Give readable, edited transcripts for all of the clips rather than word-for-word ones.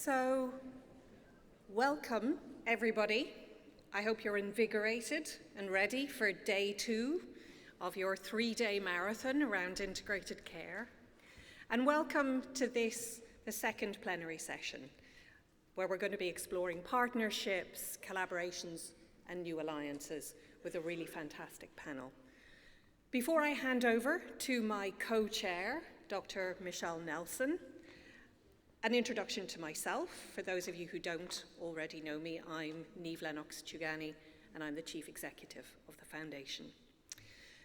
So, welcome everybody. I hope you're invigorated and ready for day 2 of your 3-day marathon around integrated care. And welcome to this, the second plenary session, where we're going to be exploring partnerships, collaborations, and new alliances with a really fantastic panel. Before I hand over to my co-chair, Dr. Michelle Nelson, an introduction to myself. For those of you who don't already know me, I'm Niamh Lennox-Chhugani, and I'm the Chief Executive of the Foundation.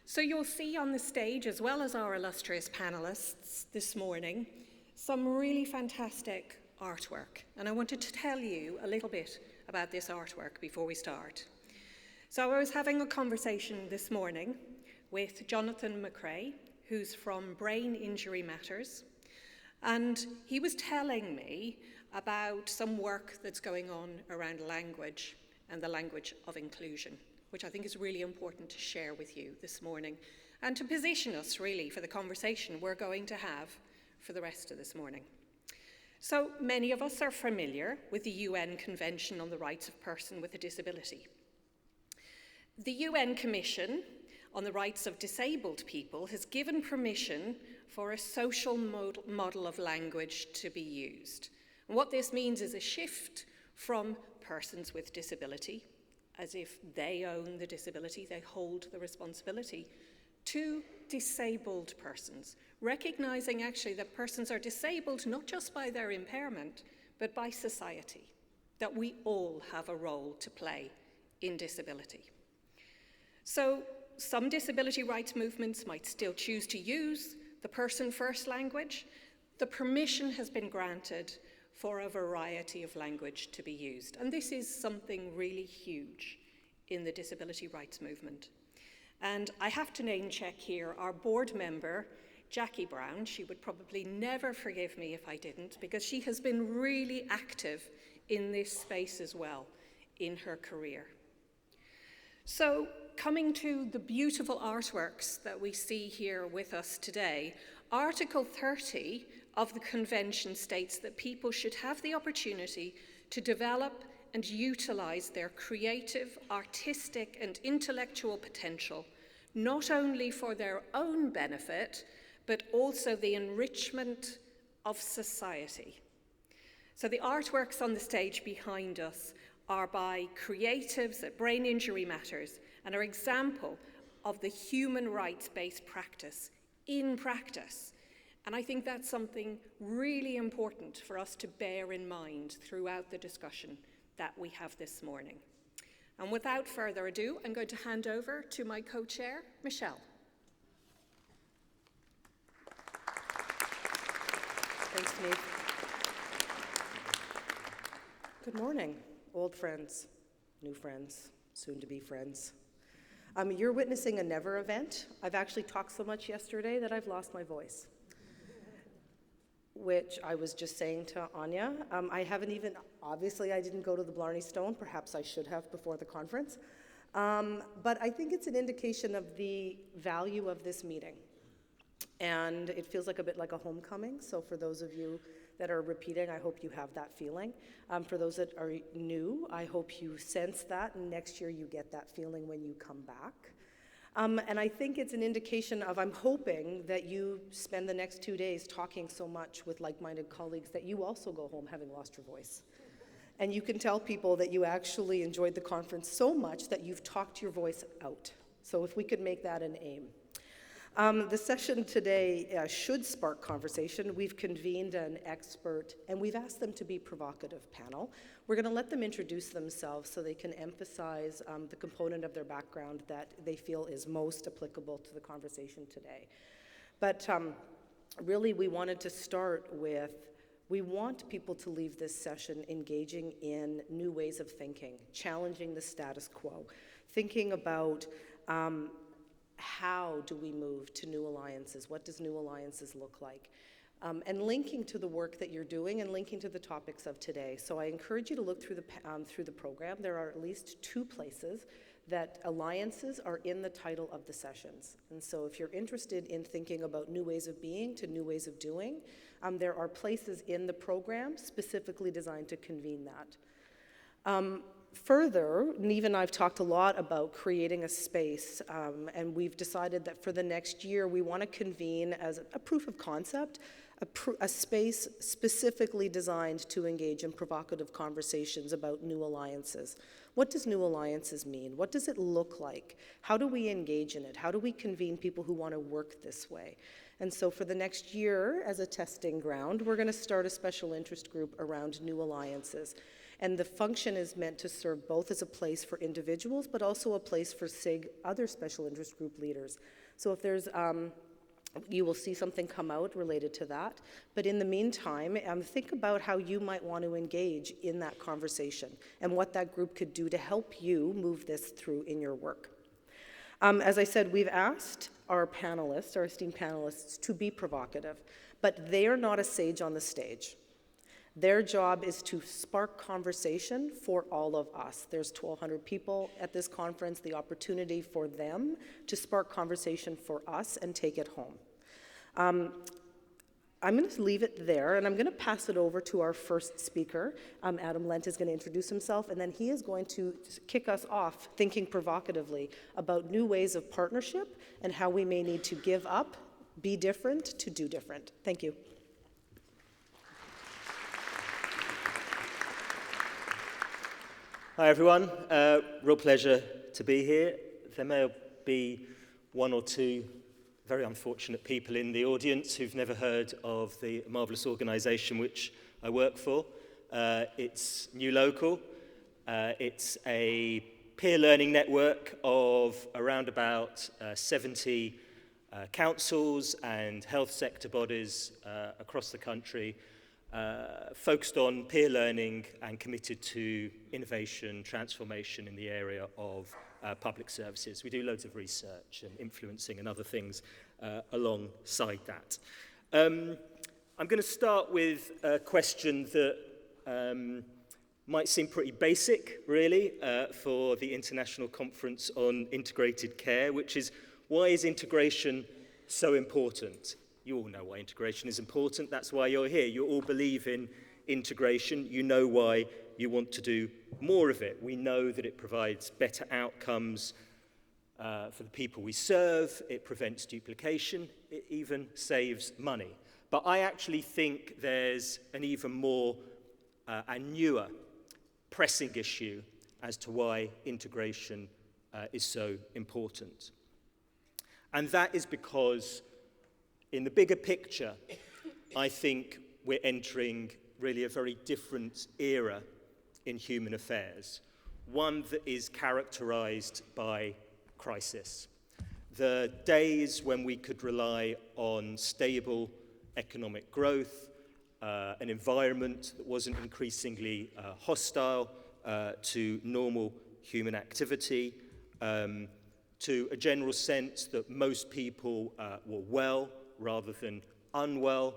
So you'll see on the stage, as well as our illustrious panelists this morning, some really fantastic artwork. And I wanted to tell you a little bit about this artwork before we start. So I was having a conversation this morning with Jonathan McRae, who's from Brain Injury Matters, and he was telling me about some work that's going on around language and the language of inclusion, which I think is really important to share with you this morning and to position us really for the conversation we're going to have for the rest of this morning. So many of us are familiar with the UN Convention on the Rights of Persons with a Disability. The UN Commission on the Rights of Disabled People has given permission for a social model of language to be used. And what this means is a shift from persons with disability, as if they own the disability, they hold the responsibility, to disabled persons, recognizing actually that persons are disabled not just by their impairment, but by society, that we all have a role to play in disability. So some disability rights movements might still choose to use the person-first language. The permission has been granted for a variety of language to be used. And this is something really huge in the disability rights movement. And I have to name check here our board member, Jackie Brown. She would probably never forgive me if I didn't, because she has been really active in this space as well in her career. So, coming to the beautiful artworks that we see here with us today, Article 30 of the Convention states that people should have the opportunity to develop and utilize their creative, artistic, and intellectual potential, not only for their own benefit, but also the enrichment of society. So the artworks on the stage behind us are by creatives at Brain Injury Matters and are an example of the human rights-based practice in practice. And I think that's something really important for us to bear in mind throughout the discussion that we have this morning. And without further ado, I'm going to hand over to my co-chair, Michelle. Thanks, Niamh. Good morning, old friends, new friends, soon-to-be friends. You're witnessing a never event. I've actually talked so much yesterday that I've lost my voice, which I was just saying to Anya. I haven't even, obviously I didn't go to the Blarney Stone, perhaps I should have before the conference, but I think it's an indication of the value of this meeting. And it feels like a bit like a homecoming, so for those of you that are repeating, I hope you have that feeling. For those that are new, I hope you sense that, and next year you get that feeling when you come back. And I think it's an indication of, I'm hoping that you spend the next 2 days talking so much with like-minded colleagues that you also go home having lost your voice. And you can tell people that you actually enjoyed the conference so much that you've talked your voice out. So if we could make that an aim. The session today should spark conversation. We've convened an expert, and we've asked them to be provocative panel. We're going to let them introduce themselves so they can emphasize the component of their background that they feel is most applicable to the conversation today. But really, we wanted to start with, we want people to leave this session engaging in new ways of thinking, challenging the status quo, thinking about how do we move to new alliances? What does new alliances look like? And linking to the work that you're doing and linking to the topics of today. So I encourage you to look through the program. There are at least 2 places that alliances are in the title of the sessions. And so if you're interested in thinking about new ways of being to new ways of doing, There are places in the program specifically designed to convene that. Further, Niamh and I have talked a lot about creating a space, and we've decided that for the next year we want to convene as a proof of concept, a space specifically designed to engage in provocative conversations about new alliances. What does new alliances mean? What does it look like? How do we engage in it? How do we convene people who want to work this way? And so for the next year, as a testing ground, we're going to start a special interest group around new alliances. And the function is meant to serve both as a place for individuals, but also a place for SIG, other special interest group leaders. So if there's, you will see something come out related to that. But in the meantime, think about how you might want to engage in that conversation and what that group could do to help you move this through in your work. As I said, we've asked our panelists, our esteemed panelists, to be provocative, but they are not a sage on the stage. Their job is to spark conversation for all of us. There's 1,200 people at this conference, the opportunity for them to spark conversation for us and take it home. I'm going to leave it there, and I'm going to pass it over to our first speaker. Adam Lent is going to introduce himself, and then he is going to kick us off thinking provocatively about new ways of partnership and how we may need to give up, be different, to do different. Thank you. Hi everyone, real pleasure to be here. There may be one or two very unfortunate people in the audience who've never heard of the marvellous organisation which I work for. It's New Local. It's a peer learning network of around about 70 councils and health sector bodies across the country, focused on peer learning and committed to innovation, transformation in the area of public services. We do loads of research and influencing and other things alongside that. I'm going to start with a question that might seem pretty basic, really, for the International Conference on Integrated Care, which is, why is integration so important? You all know why integration is important. That's why you're here. You all believe in integration. You know why you want to do more of it. We know that it provides better outcomes for the people we serve. It prevents duplication. It even saves money. But I actually think there's an even more and newer pressing issue as to why integration is so important. And that is because in the bigger picture, I think we're entering really a very different era in human affairs, one that is characterized by crisis. The days when we could rely on stable economic growth, an environment that wasn't increasingly hostile to normal human activity, to a general sense that most people were well rather than unwell,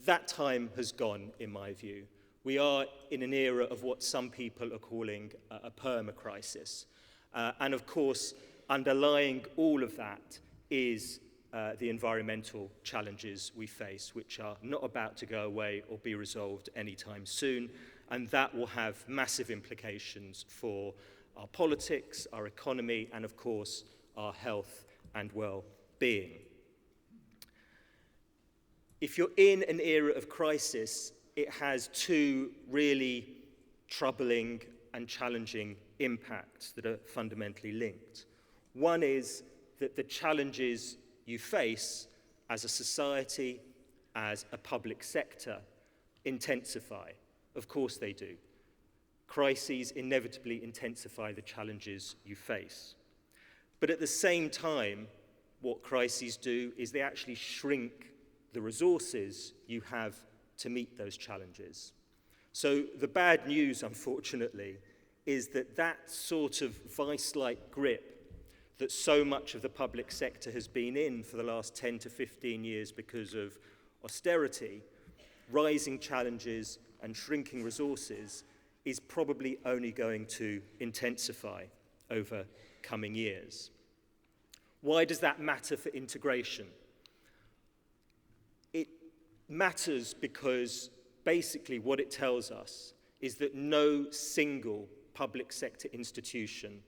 that time has gone, in my view. We are in an era of what some people are calling a perma-crisis. And of course, underlying all of that is the environmental challenges we face, which are not about to go away or be resolved anytime soon. And that will have massive implications for our politics, our economy, and of course, our health and well-being. If you're in an era of crisis, it has two really troubling and challenging impacts that are fundamentally linked. One is that the challenges you face as a society, as a public sector, intensify. Of course they do. Crises inevitably intensify the challenges you face. But at the same time, what crises do is they actually shrink the resources you have to meet those challenges. So the bad news, unfortunately, is that that sort of vice-like grip that so much of the public sector has been in for the last 10 to 15 years because of austerity, rising challenges and shrinking resources is probably only going to intensify over coming years. Why does that matter for integration? It matters because basically what it tells us is that no single public sector institution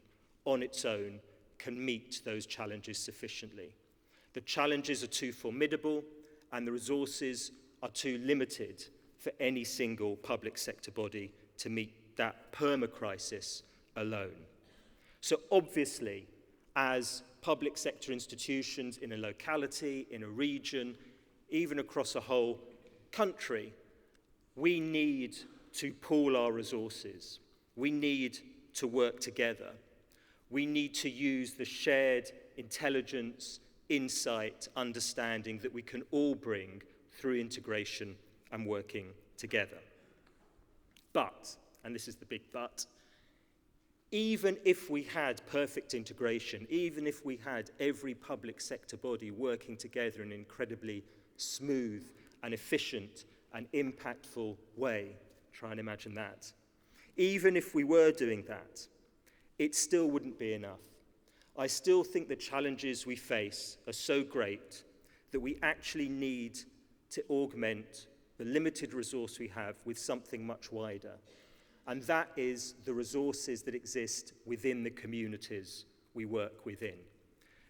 on its own can meet those challenges sufficiently. The challenges are too formidable and the resources are too limited for any single public sector body to meet that perma-crisis alone. So obviously, as public sector institutions in a locality, in a region, even across a whole country, we need to pool our resources. We need to work together. We need to use the shared intelligence, insight, understanding that we can all bring through integration and working together. But, and this is the big but, even if we had perfect integration, even if we had every public sector body working together in an incredibly smooth and efficient and impactful way, try and imagine that, even if we were doing that, it still wouldn't be enough. I still think the challenges we face are so great that we actually need to augment the limited resource we have with something much wider. And that is the resources that exist within the communities we work within.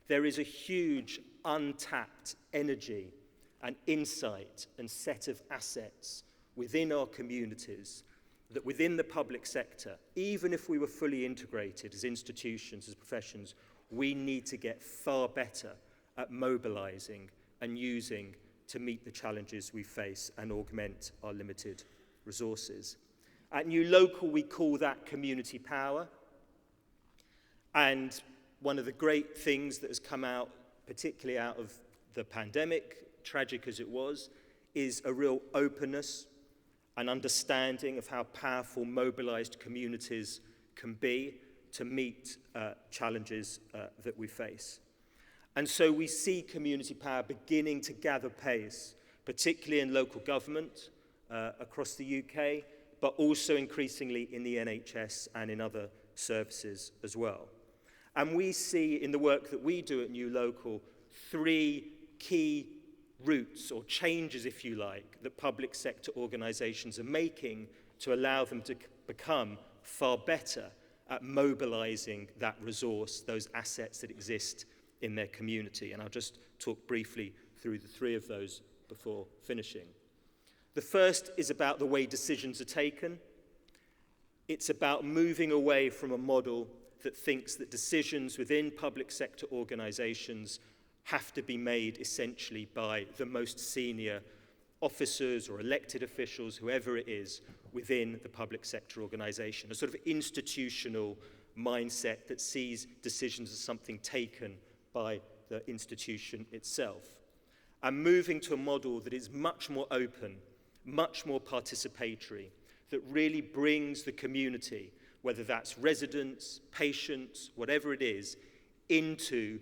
There is a huge untapped energy and insight and set of assets within our communities that within the public sector, even if we were fully integrated as institutions, as professions, we need to get far better at mobilizing and using to meet the challenges we face and augment our limited resources. At New Local, we call that community power. And one of the great things that has come out, particularly out of the pandemic, tragic as it was, is a real openness and understanding of how powerful mobilized communities can be to meet challenges that we face. And so we see community power beginning to gather pace, particularly in local government across the UK, but also increasingly in the NHS and in other services as well. And we see in the work that we do at New Local 3 key routes or changes, if you like, that public sector organisations are making to allow them to become far better at mobilising that resource, those assets that exist in their community. And I'll just talk briefly through the 3 of those before finishing. The first is about the way decisions are taken. It's about moving away from a model that thinks that decisions within public sector organisations have to be made essentially by the most senior officers or elected officials, whoever it is, within the public sector organisation, a sort of institutional mindset that sees decisions as something taken by the institution itself. And moving to a model that is much more open, much more participatory, that really brings the community, whether that's residents, patients, whatever it is, into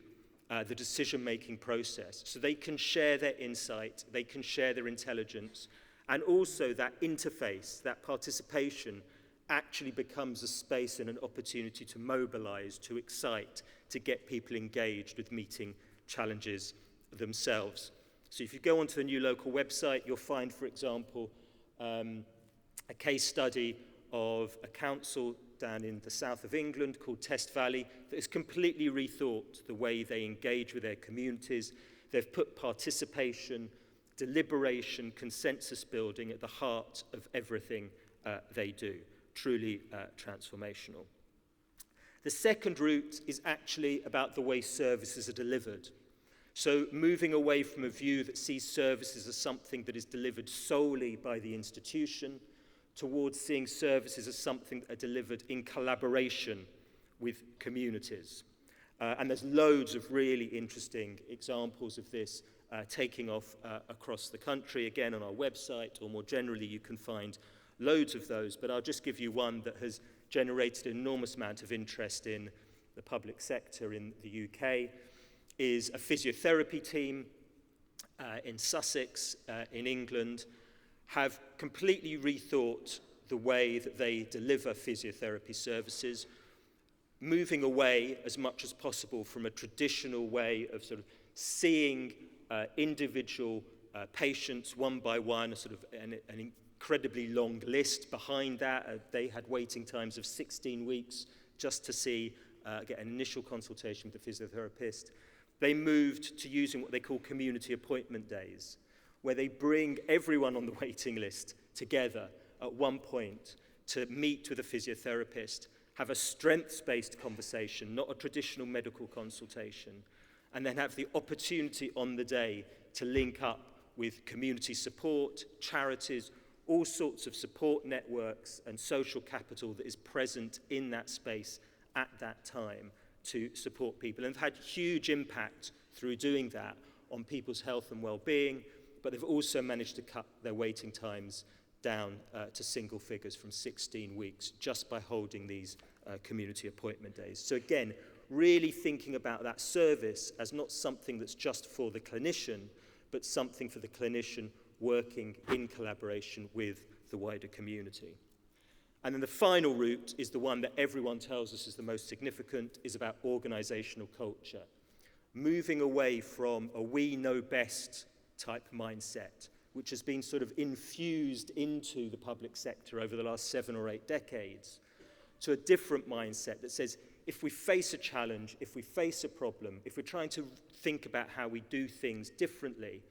the decision-making process. So they can share their insight, they can share their intelligence, and also that interface, that participation, actually becomes a space and an opportunity to mobilize, to excite, to get people engaged with meeting challenges themselves. So if you go onto the New Local website, you'll find, for example, a case study of a council down in the south of England called Test Valley that has completely rethought the way they engage with their communities. They've put participation, deliberation, consensus building at the heart of everything they do. Truly transformational. The second route is actually about the way services are delivered. So moving away from a view that sees services as something that is delivered solely by the institution towards seeing services as something that are delivered in collaboration with communities. And there's loads of really interesting examples of this taking off across the country. Again, on our website, or more generally, you can find loads of those, but I'll just give you one that has generated an enormous amount of interest in the public sector in the UK, is a physiotherapy team in Sussex, in England, have completely rethought the way that they deliver physiotherapy services, moving away as much as possible from a traditional way of sort of seeing individual patients one by one, a sort of an incredibly long list behind that. They had waiting times of 16 weeks just to get an initial consultation with the physiotherapist. They moved to using what they call community appointment days, where they bring everyone on the waiting list together at one point to meet with a physiotherapist, have a strengths-based conversation, not a traditional medical consultation, and then have the opportunity on the day to link up with community support, charities, all sorts of support networks and social capital that is present in that space at that time to support people, and have had huge impact through doing that on people's health and well-being, but they've also managed to cut their waiting times down to single figures from 16 weeks just by holding these community appointment days. So again, really thinking about that service as not something that's just for the clinician, but something for the clinician working in collaboration with the wider community. And then the final route is the one that everyone tells us is the most significant, is about organizational culture. Moving away from a we know best type mindset, which has been sort of infused into the public sector over the last 7 or 8 decades, to a different mindset that says, if we face a challenge, if we face a problem, if we're trying to think about how we do things differently,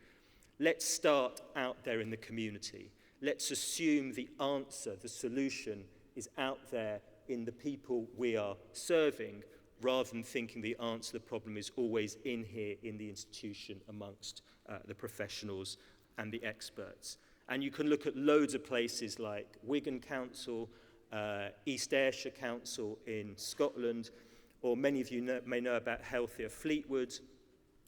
let's start out there in the community. Let's assume the answer, the solution, is out there in the people we are serving, rather than thinking the answer to the problem is always in here, in the institution, amongst the professionals and the experts. And you can look at loads of places like Wigan Council, East Ayrshire Council in Scotland, or many of you may know about Healthier Fleetwood,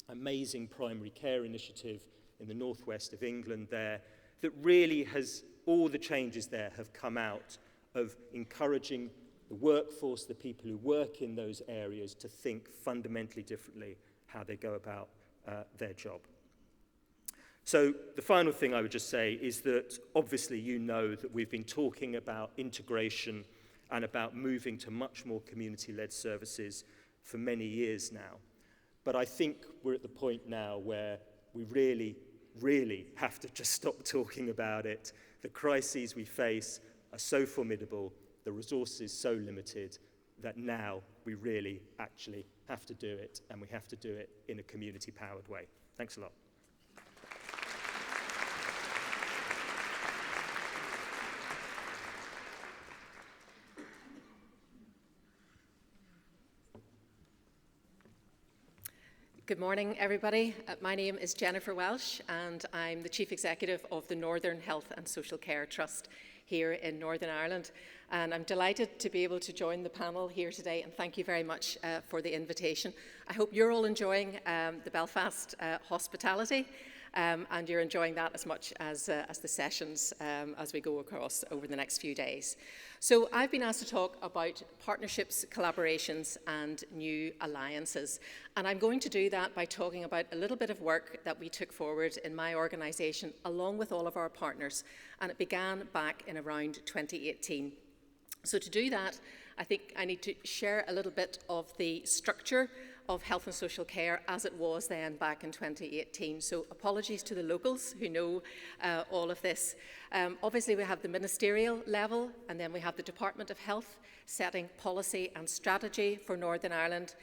amazing primary care initiative in the northwest of England there, that really has, all the changes there have come out of encouraging the workforce, the people who work in those areas, to think fundamentally differently how they go about their job. So the final thing I would just say is that obviously you know that we've been talking about integration and about moving to much more community-led services for many years now. But I think we're at the point now where we really have to just stop talking about it. The crises we face are so formidable, the resources so limited, that now we really actually have to do it, and we have to do it in a community-powered way. Thanks a lot. Good morning, everybody. My name is Jennifer Welsh, and I'm the Chief Executive of the Northern Health and Social Care Trust here in Northern Ireland. And I'm delighted to be able to join the panel here today, and thank you very much for the invitation. I hope you're all enjoying the Belfast hospitality, and you're enjoying that as much as the sessions as we go across over the next few days. So I've been asked to talk about partnerships, collaborations, and new alliances. And I'm going to do that by talking about a little bit of work that we took forward in my organisation along with all of our partners. And it began back in around 2018. So to do that, I think I need to share a little bit of the structure of health and social care as it was then back in 2018. So apologies to the locals who know all of this. Obviously we have the ministerial level, and then we have the Department of Health setting policy and strategy for Northern Ireland.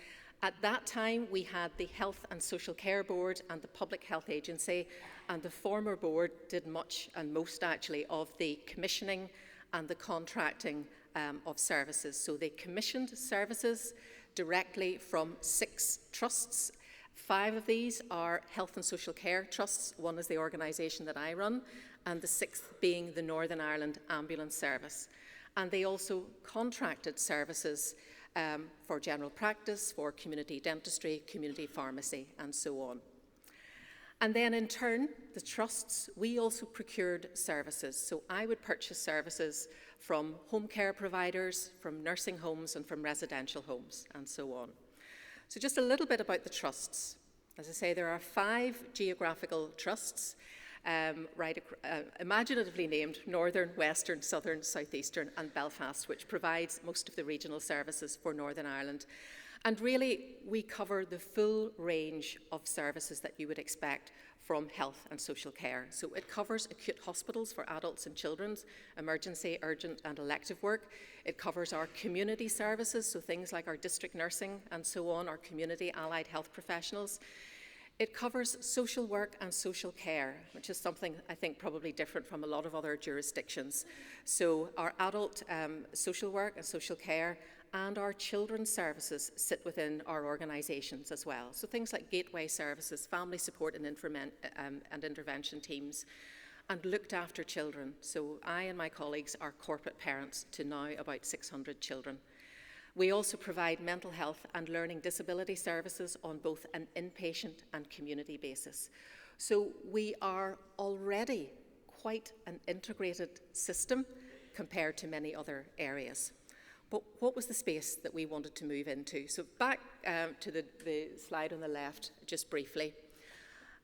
At that time we had the Health and Social Care Board and the Public Health Agency, and the former board did much, and most actually, of the commissioning and the contracting of services. So they commissioned services directly from 6 trusts. 5 of these are health and social care trusts. One is the organisation that I run, and the 6th being the Northern Ireland Ambulance Service. And they also contracted services for general practice, for community dentistry, community pharmacy, and so on. And then in turn, the trusts, we also procured services. So I would purchase services from home care providers, from nursing homes, and from residential homes, and so on. So just a little bit about the trusts. As I say, there are 5 geographical trusts, imaginatively named Northern, Western, Southern, Southeastern, and Belfast, which provides most of the regional services for Northern Ireland. And really, we cover the full range of services that you would expect from health and social care. So it covers acute hospitals for adults and children's, emergency, urgent and elective work. It covers our community services, so things like our district nursing and so on, our community allied health professionals. It covers social work and social care, which is something I think probably different from a lot of other jurisdictions. So our adult social work and social care and our children's services sit within our organisations as well. So things like gateway services, family support and intervention teams, and looked after children. So I and my colleagues are corporate parents to now about 600 children. We also provide mental health and learning disability services on both an inpatient and community basis. So we are already quite an integrated system compared to many other areas. But what was the space that we wanted to move into? So back to the slide on the left, just briefly.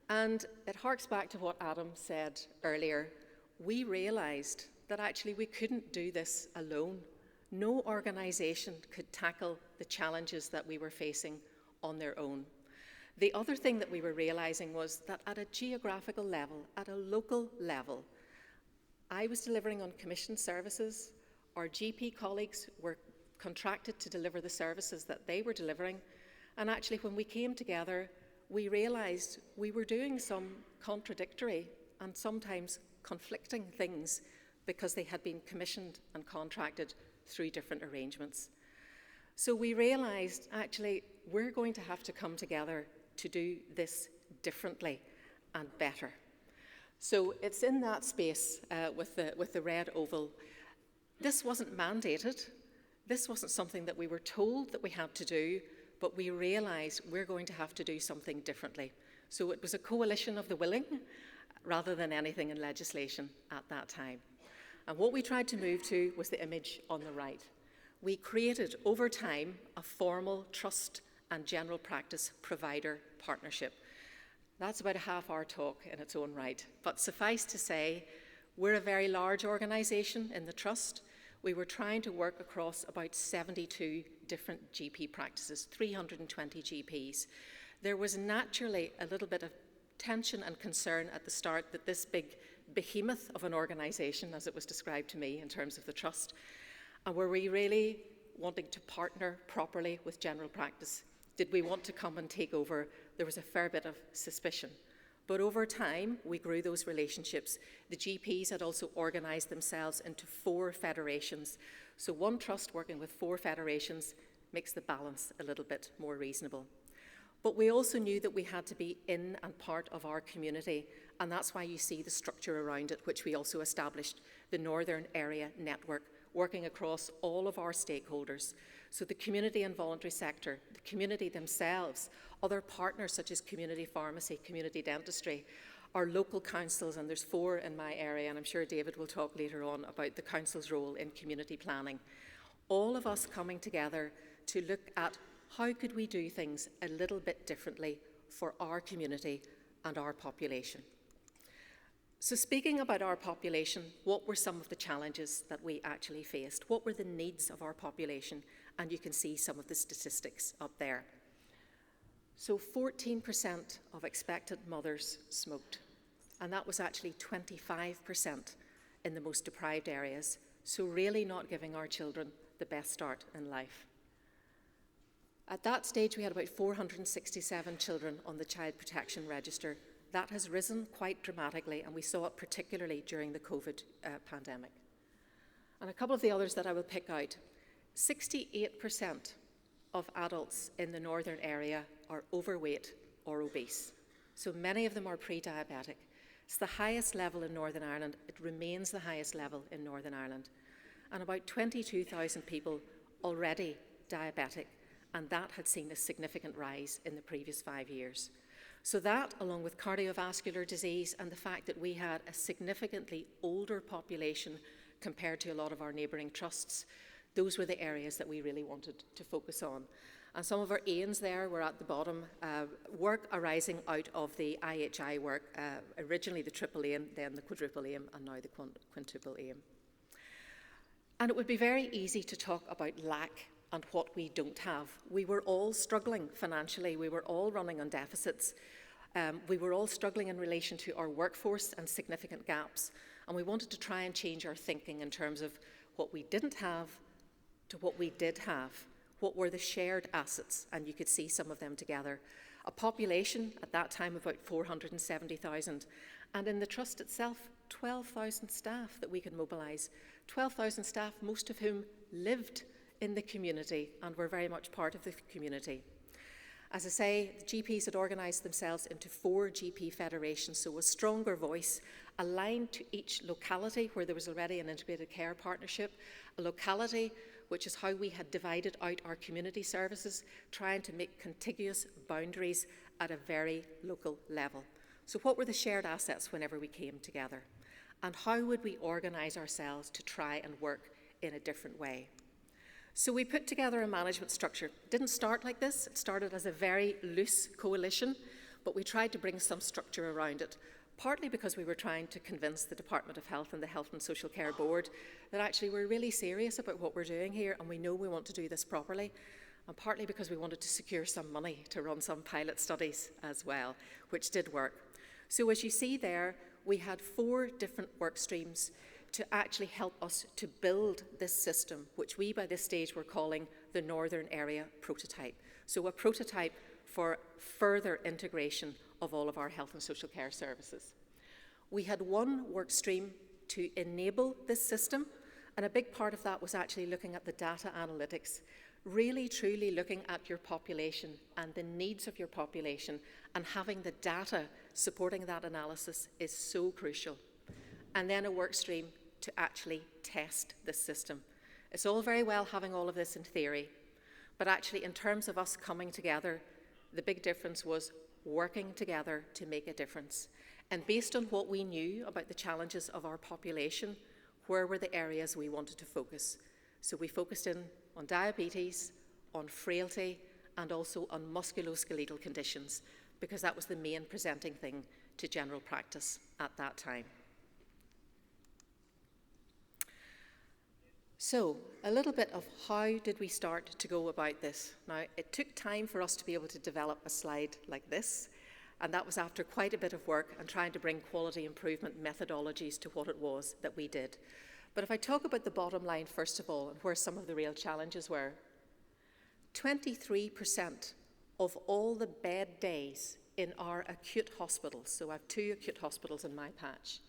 And it harks back to what Adam said earlier. We realised that actually we couldn't do this alone. No organisation could tackle the challenges that we were facing on their own. The other thing that we were realising was that at a geographical level, at a local level, I was delivering on commissioned services. Our GP colleagues were contracted to deliver the services that they were delivering. And actually, when we came together, we realised we were doing some contradictory and sometimes conflicting things because they had been commissioned and contracted through different arrangements. So we realised, actually, we're going to have to come together to do this differently and better. So it's in that space with the red oval. This wasn't mandated. This wasn't something that we were told that we had to do, but we realised we're going to have to do something differently. So it was a coalition of the willing rather than anything in legislation at that time. And what we tried to move to was the image on the right. We created over time a formal trust and general practice provider partnership. That's about a half-hour talk in its own right. But suffice to say, we're a very large organisation in the trust. We were trying to work across about 72 different GP practices, 320 GPs. There was naturally a little bit of tension and concern at the start that this big behemoth of an organisation, as it was described to me in terms of the trust, and were we really wanting to partner properly with general practice? Did we want to come and take over? There was a fair bit of suspicion. But over time, we grew those relationships. The GPs had also organised themselves into 4 federations. So one trust working with 4 federations makes the balance a little bit more reasonable. But we also knew that we had to be in and part of our community, and that's why you see the structure around it, which we also established, the Northern Area Network, working across all of our stakeholders. So the community and voluntary sector, the community themselves, other partners such as community pharmacy, community dentistry, our local councils, and there's 4 in my area, and I'm sure David will talk later on about the council's role in community planning. All of us coming together to look at how could we do things a little bit differently for our community and our population. So speaking about our population, what were some of the challenges that we actually faced? What were the needs of our population? And you can see some of the statistics up there. So 14% of expectant mothers smoked, and that was actually 25% in the most deprived areas, so really not giving our children the best start in life. At that stage, we had about 467 children on the Child Protection Register. That has risen quite dramatically, and we saw it particularly during the COVID pandemic. And a couple of the others that I will pick out. 68% of adults in the northern area are overweight or obese. So many of them are pre-diabetic. It's the highest level in Northern Ireland. It remains the highest level in Northern Ireland. And about 22,000 people already diabetic, and that had seen a significant rise in the previous 5 years. So that, along with cardiovascular disease and the fact that we had a significantly older population compared to a lot of our neighbouring trusts, those were the areas that we really wanted to focus on. And some of our aims there were at the bottom, work arising out of the IHI work, originally the triple aim, then the quadruple aim, and now the quintuple aim. And it would be very easy to talk about lack and what we don't have. We were all struggling financially. We were all running on deficits. We were all struggling in relation to our workforce and significant gaps. And we wanted to try and change our thinking in terms of what we didn't have to what we did have. What were the shared assets? And you could see some of them together. A population at that time of about 470,000. And in the trust itself, 12,000 staff that we could mobilise. 12,000 staff, most of whom lived in the community and were very much part of the community. As I say, the GPs had organised themselves into 4 GP federations, so a stronger voice, aligned to each locality where there was already an integrated care partnership, a locality which is how we had divided out our community services, trying to make contiguous boundaries at a very local level. So what were the shared assets whenever we came together? And how would we organise ourselves to try and work in a different way? So we put together a management structure. It didn't start like this. It started as a very loose coalition, but we tried to bring some structure around it, partly because we were trying to convince the Department of Health and the Health and Social Care Board that actually we're really serious about what we're doing here and we know we want to do this properly, and partly because we wanted to secure some money to run some pilot studies as well, which did work. So as you see there, we had 4 different work streams to actually help us to build this system, which we by this stage were calling the Northern Area Prototype. So a prototype for further integration of all of our health and social care services. We had 1 work stream to enable this system, and a big part of that was actually looking at the data analytics, really truly looking at your population and the needs of your population, and having the data supporting that analysis is so crucial. And then a work stream to actually test this system. It's all very well having all of this in theory, but actually in terms of us coming together, the big difference was working together to make a difference. And based on what we knew about the challenges of our population, where were the areas we wanted to focus? So we focused in on diabetes, on frailty, and also on musculoskeletal conditions, because that was the main presenting thing to general practice at that time. So, a little bit of how did we start to go about this? Now, it took time for us to be able to develop a slide like this, and that was after quite a bit of work and trying to bring quality improvement methodologies to what it was that we did. But if I talk about the bottom line first of all, and where some of the real challenges were, 23% of all the bed days in our acute hospitals, so I have 2 acute hospitals in my patch,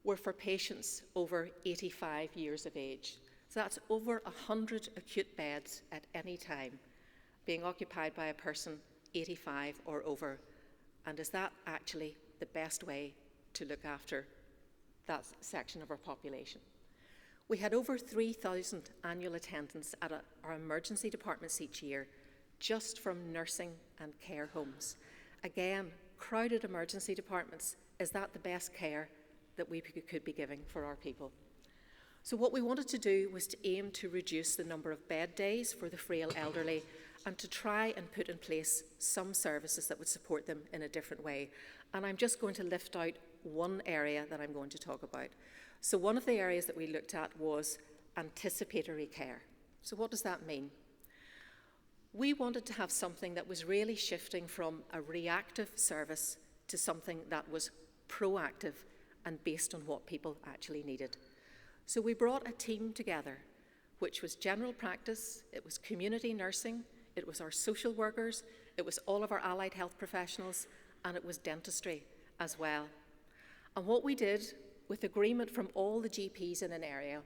were for patients over 85 years of age. So that's over 100 acute beds at any time being occupied by a person 85 or over. And is that actually the best way to look after that section of our population? We had over 3,000 annual attendants at our emergency departments each year, just from nursing and care homes. Again, crowded emergency departments, is that the best care that we could be giving for our people? So what we wanted to do was to aim to reduce the number of bed days for the frail elderly and to try and put in place some services that would support them in a different way. And I'm just going to lift out one area that I'm going to talk about. So one of the areas that we looked at was anticipatory care. So what does that mean? We wanted to have something that was really shifting from a reactive service to something that was proactive and based on what people actually needed. So we brought a team together, which was general practice, it was community nursing, it was our social workers, it was all of our allied health professionals, and it was dentistry as well. And what we did, with agreement from all the GPs in an area,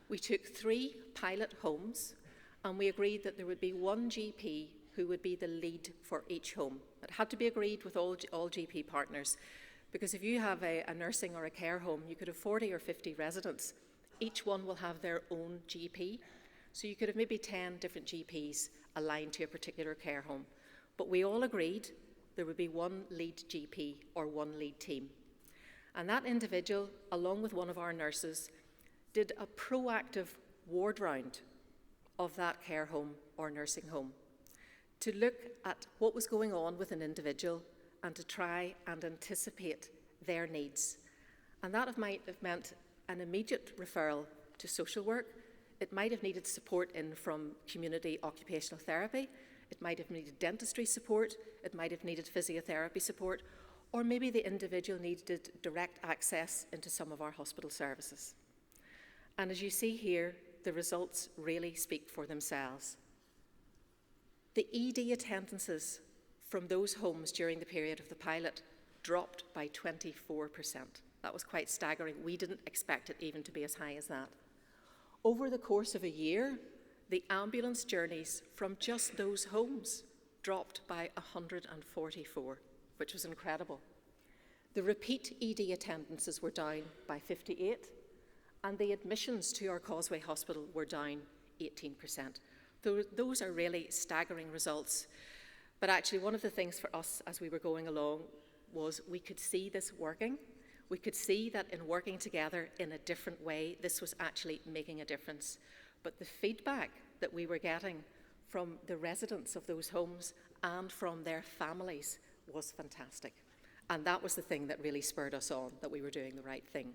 we took 3 pilot homes and we agreed that there would be 1 GP who would be the lead for each home. It had to be agreed with all GP partners, because if you have a nursing or a care home, you could have 40 or 50 residents. Each one will have their own GP. So you could have maybe 10 different GPs aligned to a particular care home. But we all agreed there would be 1 lead GP or 1 lead team. And that individual, along with one of our nurses, did a proactive ward round of that care home or nursing home to look at what was going on with an individual and to try and anticipate their needs. And that might have meant an immediate referral to social work. It might have needed support in from community occupational therapy, it might have needed dentistry support, it might have needed physiotherapy support, or maybe the individual needed direct access into some of our hospital services. And as you see here, the results really speak for themselves. The ED attendances from those homes during the period of the pilot dropped by 24%. That was quite staggering. We didn't expect it even to be as high as that. Over the course of a year, the ambulance journeys from just those homes dropped by 144, which was incredible. The repeat ED attendances were down by 58, and the admissions to our Causeway Hospital were down 18%. Those are really staggering results. But actually, one of the things for us as we were going along was we could see this working. We could see that in working together in a different way, this was actually making a difference. But the feedback that we were getting from the residents of those homes and from their families was fantastic. And that was the thing that really spurred us on, that we were doing the right thing.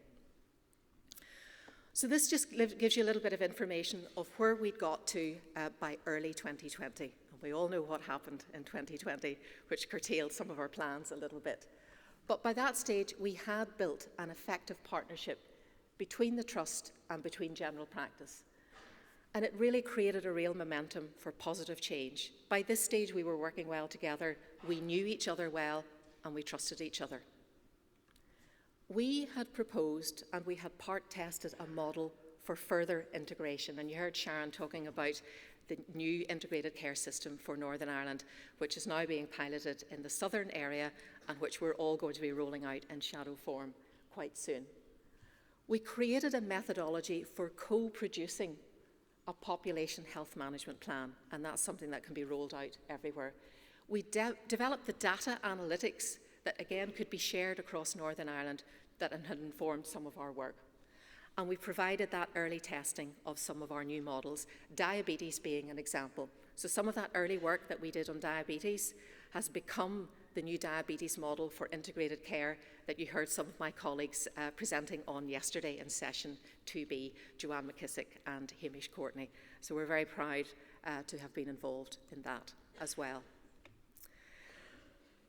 So this just gives you a little bit of information of where we'd got to by early 2020. And we all know what happened in 2020, which curtailed some of our plans a little bit. But by that stage, we had built an effective partnership between the Trust and between general practice. And it really created a real momentum for positive change. By this stage, we were working well together, we knew each other well, and we trusted each other. We had proposed and we had part tested a model for further integration. And you heard Sharon talking about the new integrated care system for Northern Ireland, which is now being piloted in the southern area and which we're all going to be rolling out in shadow form quite soon. We created a methodology for co-producing a population health management plan, and that's something that can be rolled out everywhere. We developed the data analytics that again could be shared across Northern Ireland that had informed some of our work. And we provided that early testing of some of our new models, diabetes being an example. So some of that early work that we did on diabetes has become the new diabetes model for integrated care that you heard some of my colleagues presenting on yesterday in session 2B, Joanne McKissick and Hamish Courtney. So we're very proud to have been involved in that as well.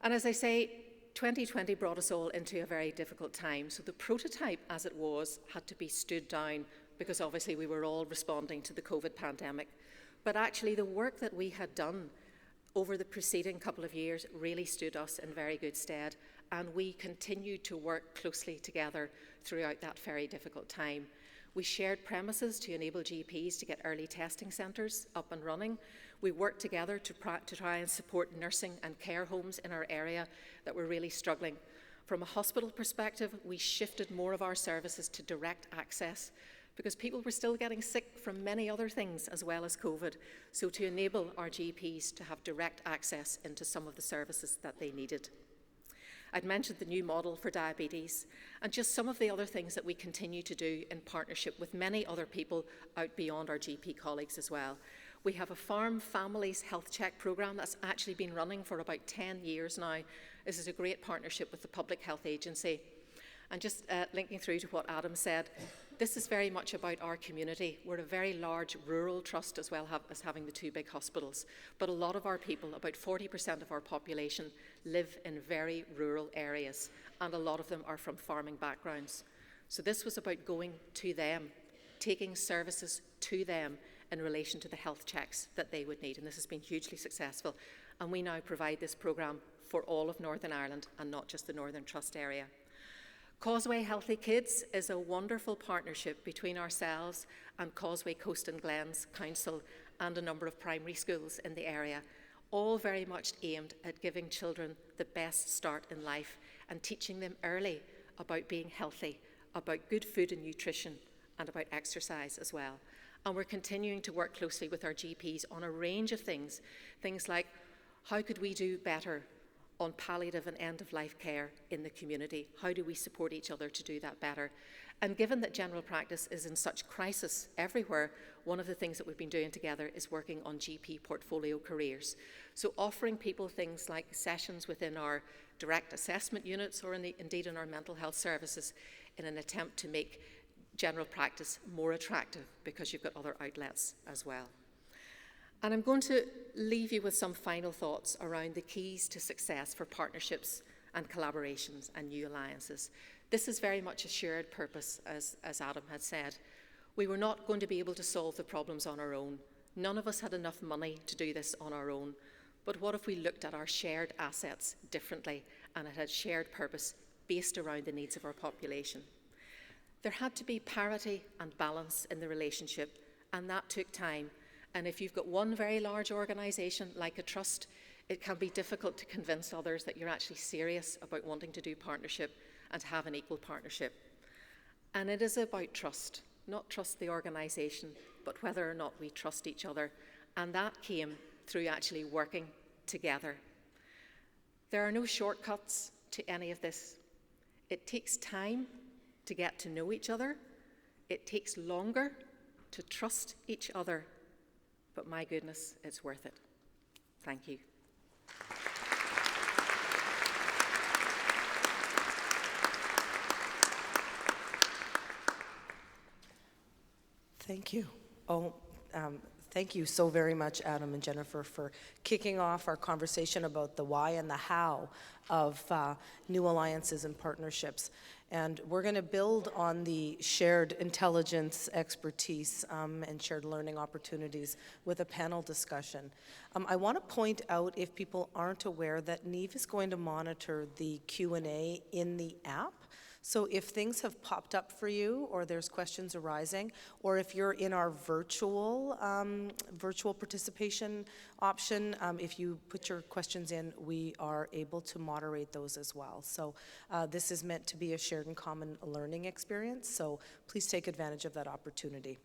And as I say, 2020 brought us all into a very difficult time. So the prototype, as it was, had to be stood down because obviously we were all responding to the COVID pandemic. But actually the work that we had done over the preceding couple of years really stood us in very good stead. And we continued to work closely together throughout that very difficult time. We shared premises to enable GPs to get early testing centres up and running. We worked together to try and support nursing and care homes in our area that were really struggling. From a hospital perspective, we shifted more of our services to direct access because people were still getting sick from many other things as well as COVID. So to enable our GPs to have direct access into some of the services that they needed. I'd mentioned the new model for diabetes and just some of the other things that we continue to do in partnership with many other people out beyond our GP colleagues as well. We have a Farm Families Health Check programme that's actually been running for about 10 years now. This is a great partnership with the Public Health Agency. And just linking through to what Adam said, this is very much about our community. We're a very large rural trust as well as having the two big hospitals. But a lot of our people, about 40% of our population, live in very rural areas. And a lot of them are from farming backgrounds. So this was about going to them, taking services to them in relation to the health checks that they would need. And this has been hugely successful. And we now provide this programme for all of Northern Ireland and not just the Northern Trust area. Causeway Healthy Kids is a wonderful partnership between ourselves and Causeway Coast and Glens Council and a number of primary schools in the area, all very much aimed at giving children the best start in life and teaching them early about being healthy, about good food and nutrition, and about exercise as well. And we're continuing to work closely with our GPs on a range of things like how could we do better on palliative and end-of-life care in the community? How do we support each other to do that better? And given that general practice is in such crisis everywhere, one of the things that we've been doing together is working on GP portfolio careers. So offering people things like sessions within our direct assessment units or indeed in our mental health services in an attempt to make general practice more attractive because you've got other outlets as well. And I'm going to leave you with some final thoughts around the keys to success for partnerships and collaborations and new alliances. This is very much a shared purpose, as Adam had said. We were not going to be able to solve the problems on our own. None of us had enough money to do this on our own. But what if we looked at our shared assets differently and it had shared purpose based around the needs of our population? There had to be parity and balance in the relationship, and that took time. And if you've got one very large organisation like a trust, it can be difficult to convince others that you're actually serious about wanting to do partnership and have an equal partnership. And it is about trust, not trust the organisation, but whether or not we trust each other. And that came through actually working together. There are no shortcuts to any of this. It takes time to get to know each other. It takes longer to trust each other. But my goodness, it's worth it. Thank you. Thank you. Thank you so very much, Adam and Jennifer, for kicking off our conversation about the why and the how of new alliances and partnerships. And we're going to build on the shared intelligence expertise and shared learning opportunities with a panel discussion. I want to point out, if people aren't aware, that Niamh is going to monitor the Q&A in the app. So if things have popped up for you, or there's questions arising, or if you're in our virtual participation option, if you put your questions in, we are able to moderate those as well. So this is meant to be a shared and common learning experience, so please take advantage of that opportunity.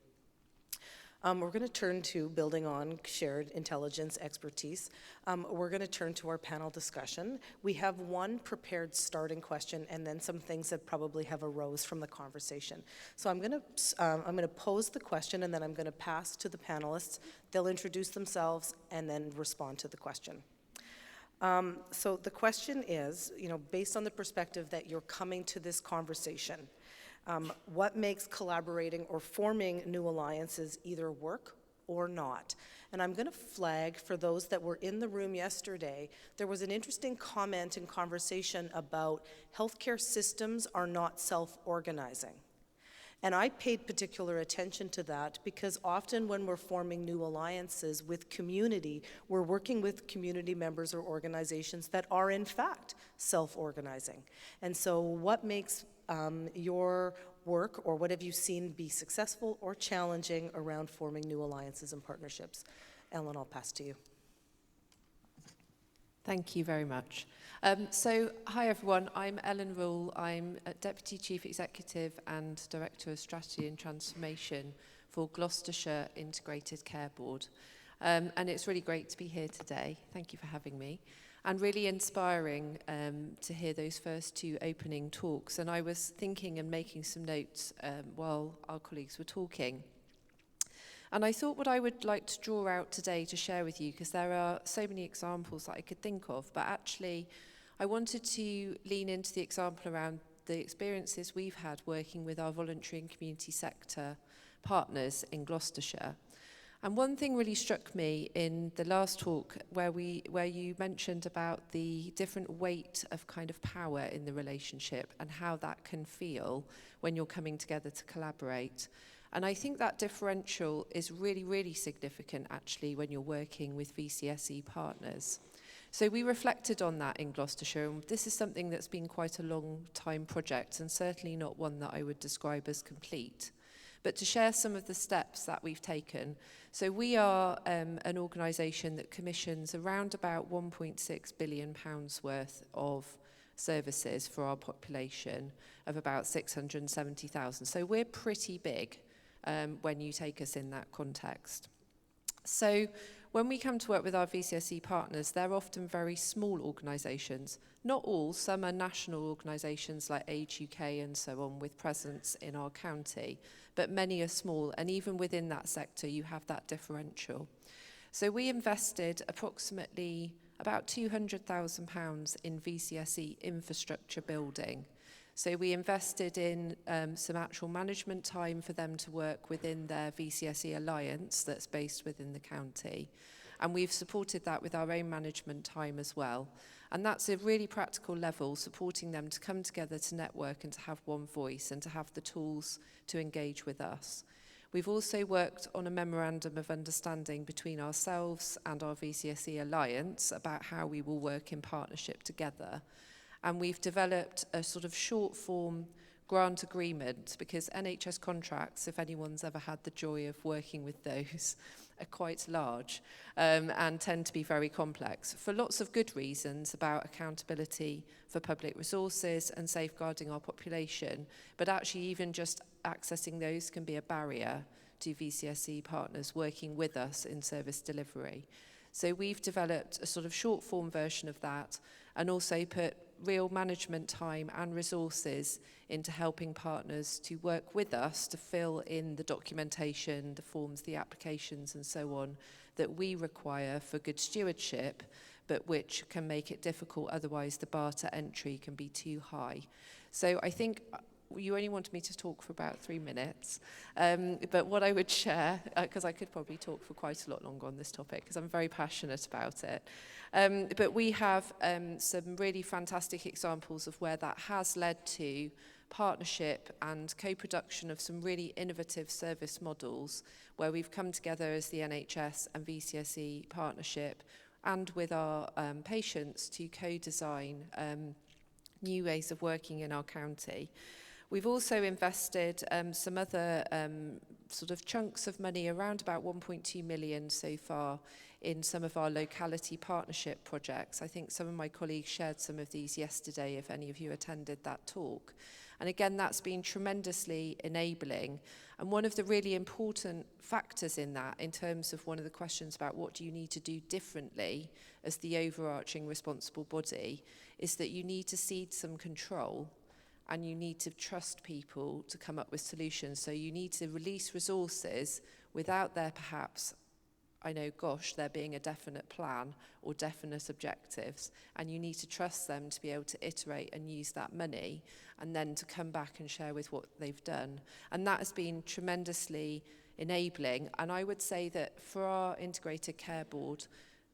We're going to turn to building on shared intelligence expertise. We're going to turn to our panel discussion. We have one prepared starting question and then some things that probably have arose from the conversation. So I'm going to pose the question, and then I'm going to pass to the panelists. They'll introduce themselves and then respond to the question. So the question is, based on the perspective that you're coming to this conversation, what makes collaborating or forming new alliances either work or not? And I'm going to flag, for those that were in the room yesterday, there was an interesting comment and conversation about healthcare systems are not self-organizing. And I paid particular attention to that because often when we're forming new alliances with community, we're working with community members or organizations that are in fact self-organizing. And so what makes your work, or what have you seen be successful or challenging around forming new alliances and partnerships? Ellen, I'll pass to you. Thank you very much. Hi everyone, I'm Ellen Rule. I'm Deputy Chief Executive and Director of Strategy and Transformation for Gloucestershire Integrated Care Board. And it's really great to be here today. Thank you for having me. And really inspiring to hear those first two opening talks. And I was thinking and making some notes while our colleagues were talking. And I thought what I would like to draw out today to share with you, because there are so many examples that I could think of, but actually I wanted to lean into the example around the experiences we've had working with our voluntary and community sector partners in Gloucestershire. And one thing really struck me in the last talk where you mentioned about the different weight of kind of power in the relationship and how that can feel when you're coming together to collaborate. And I think that differential is really, really significant actually when you're working with VCSE partners. So we reflected on that in Gloucestershire, and this is something that's been quite a long time project and certainly not one that I would describe as complete. But to share some of the steps that we've taken. So we are an organisation that commissions around about £1.6 billion worth of services for our population of about 670,000. So we're pretty big when you take us in that context. So when we come to work with our VCSE partners, they're often very small organisations. Not all, some are national organisations like Age UK and so on with presence in our county, but many are small, and even within that sector you have that differential. So we invested approximately about £200,000 in VCSE infrastructure building. So we invested in some actual management time for them to work within their VCSE alliance that's based within the county. And we've supported that with our own management time as well. And that's a really practical level, supporting them to come together to network and to have one voice and to have the tools to engage with us. We've also worked on a memorandum of understanding between ourselves and our VCSE alliance about how we will work in partnership together. And we've developed a sort of short form grant agreement, because NHS contracts, if anyone's ever had the joy of working with those, are quite large and tend to be very complex for lots of good reasons about accountability for public resources and safeguarding our population. But actually even just accessing those can be a barrier to VCSE partners working with us in service delivery. So we've developed a sort of short form version of that, and also put real management time and resources into helping partners to work with us to fill in the documentation, the forms, the applications and so on that we require for good stewardship, but which can make it difficult, otherwise the bar to entry can be too high. So I think you only wanted me to talk for about 3 minutes, but what I would share, because I could probably talk for quite a lot longer on this topic, because I'm very passionate about it, but we have some really fantastic examples of where that has led to partnership and co-production of some really innovative service models, where we've come together as the NHS and VCSE partnership and with our patients to co-design new ways of working in our county. We've also invested some other sort of chunks of money, around about 1.2 million so far, in some of our locality partnership projects. I think some of my colleagues shared some of these yesterday, if any of you attended that talk. And again, that's been tremendously enabling. And one of the really important factors in that, in terms of one of the questions about what do you need to do differently as the overarching responsible body, is that you need to cede some control. And you need to trust people to come up with solutions. So you need to release resources without there perhaps, I know, gosh, there being a definite plan or definite objectives. And you need to trust them to be able to iterate and use that money, and then to come back and share with what they've done. And that has been tremendously enabling. And I would say that for our integrated care board,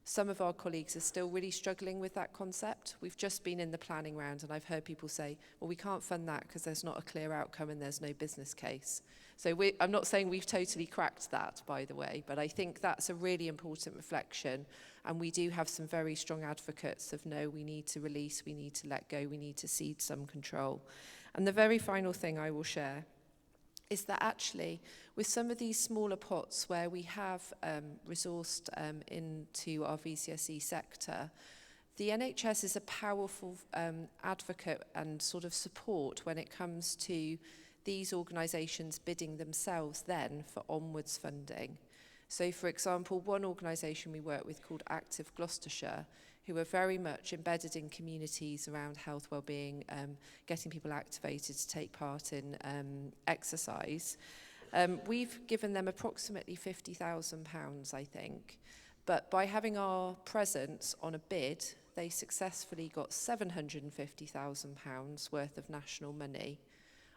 some of our colleagues are still really struggling with that concept. We've just been in the planning round, and I've heard people say, well, we can't fund that because there's not a clear outcome and there's no business case. So I'm not saying we've totally cracked that, by the way, but I think that's a really important reflection. And we do have some very strong advocates of, no, we need to release, we need to let go, we need to cede some control. And the very final thing I will share is that actually with some of these smaller pots where we have resourced into our VCSE sector, the NHS is a powerful advocate and sort of support when it comes to these organisations bidding themselves then for onwards funding. So for example, one organisation we work with called Active Gloucestershire, who are very much embedded in communities around health, wellbeing, getting people activated to take part in exercise. We've given them approximately £50,000, I think. But by having our presence on a bid, they successfully got £750,000 worth of national money.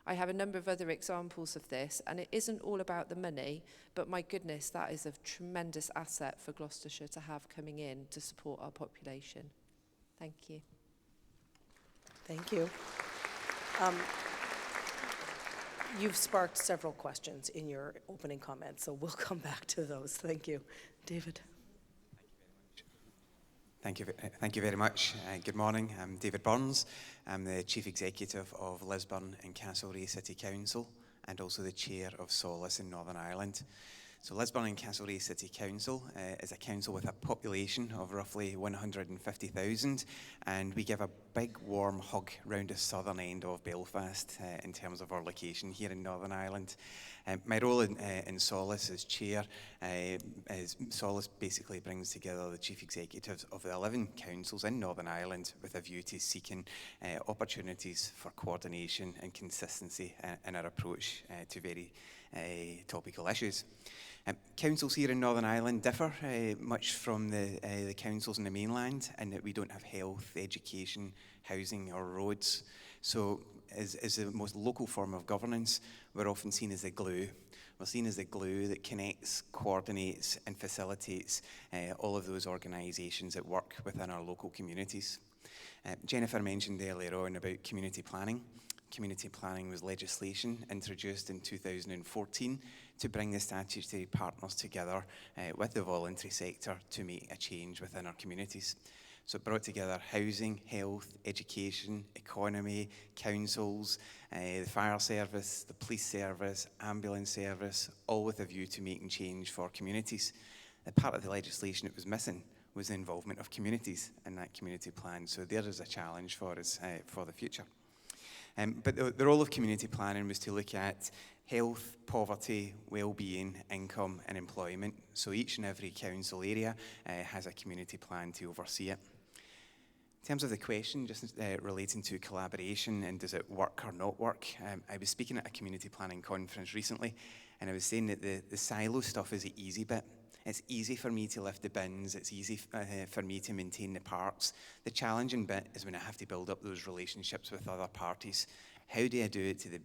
I have a number of other examples of this, and it isn't all about the money, but my goodness, that is a tremendous asset for Gloucestershire to have coming in to support our population. Thank you. Thank you. You've sparked several questions in your opening comments, so we'll come back to those. Thank you. David. Thank you very much. Good morning. I'm David Burns. I'm the Chief Executive of Lisburn and Castlereagh City Council, and also the Chair of SOLACE in Northern Ireland. So Lisburn and Castlereagh City Council is a council with a population of roughly 150,000, and we give a big warm hug round the southern end of Belfast in terms of our location here in Northern Ireland. My role in SOLACE as chair is SOLACE basically brings together the chief executives of the 11 councils in Northern Ireland with a view to seeking opportunities for coordination and consistency in our approach to very topical issues. Councils here in Northern Ireland differ much from the councils in the mainland in that we don't have health, education, housing or roads. So is the most local form of governance. We're often seen as the glue. We're seen as the glue that connects, coordinates, and facilitates all of those organisations that work within our local communities. Jennifer mentioned earlier on about community planning. Community planning was legislation introduced in 2014 to bring the statutory partners together with the voluntary sector to make a change within our communities. So it brought together housing, health, education, economy, councils, the fire service, the police service, ambulance service, all with a view to making change for communities. The part of the legislation that was missing was the involvement of communities in that community plan. So there is a challenge for us for the future. But the role of community planning was to look at health, poverty, well-being, income and employment. So each and every council area has a community plan to oversee it. In terms of the question, just relating to collaboration and does it work or not work, I was speaking at a community planning conference recently and I was saying that the silo stuff is the easy bit. It's easy for me to lift the bins, it's easy for me to maintain the parks. The challenging bit is when I have to build up those relationships with other parties. How do I do it to the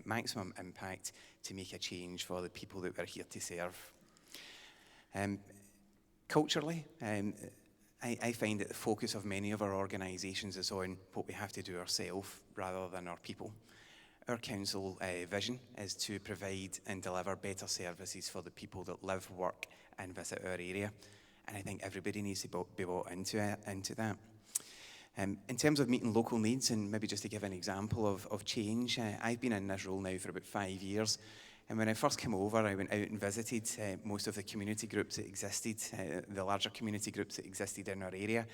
maximum impact to make a change for the people that we're here to serve? Culturally, I find that the focus of many of our organisations is on what we have to do ourselves rather than our people. Our council vision is to provide and deliver better services for the people that live, work and visit our area. And I think everybody needs to be bought into that. In terms of meeting local needs, and maybe just to give an example of change, I've been in this role now for about 5 years. And when I first came over, I went out and visited most of the community groups that existed, the larger community groups that existed in our area.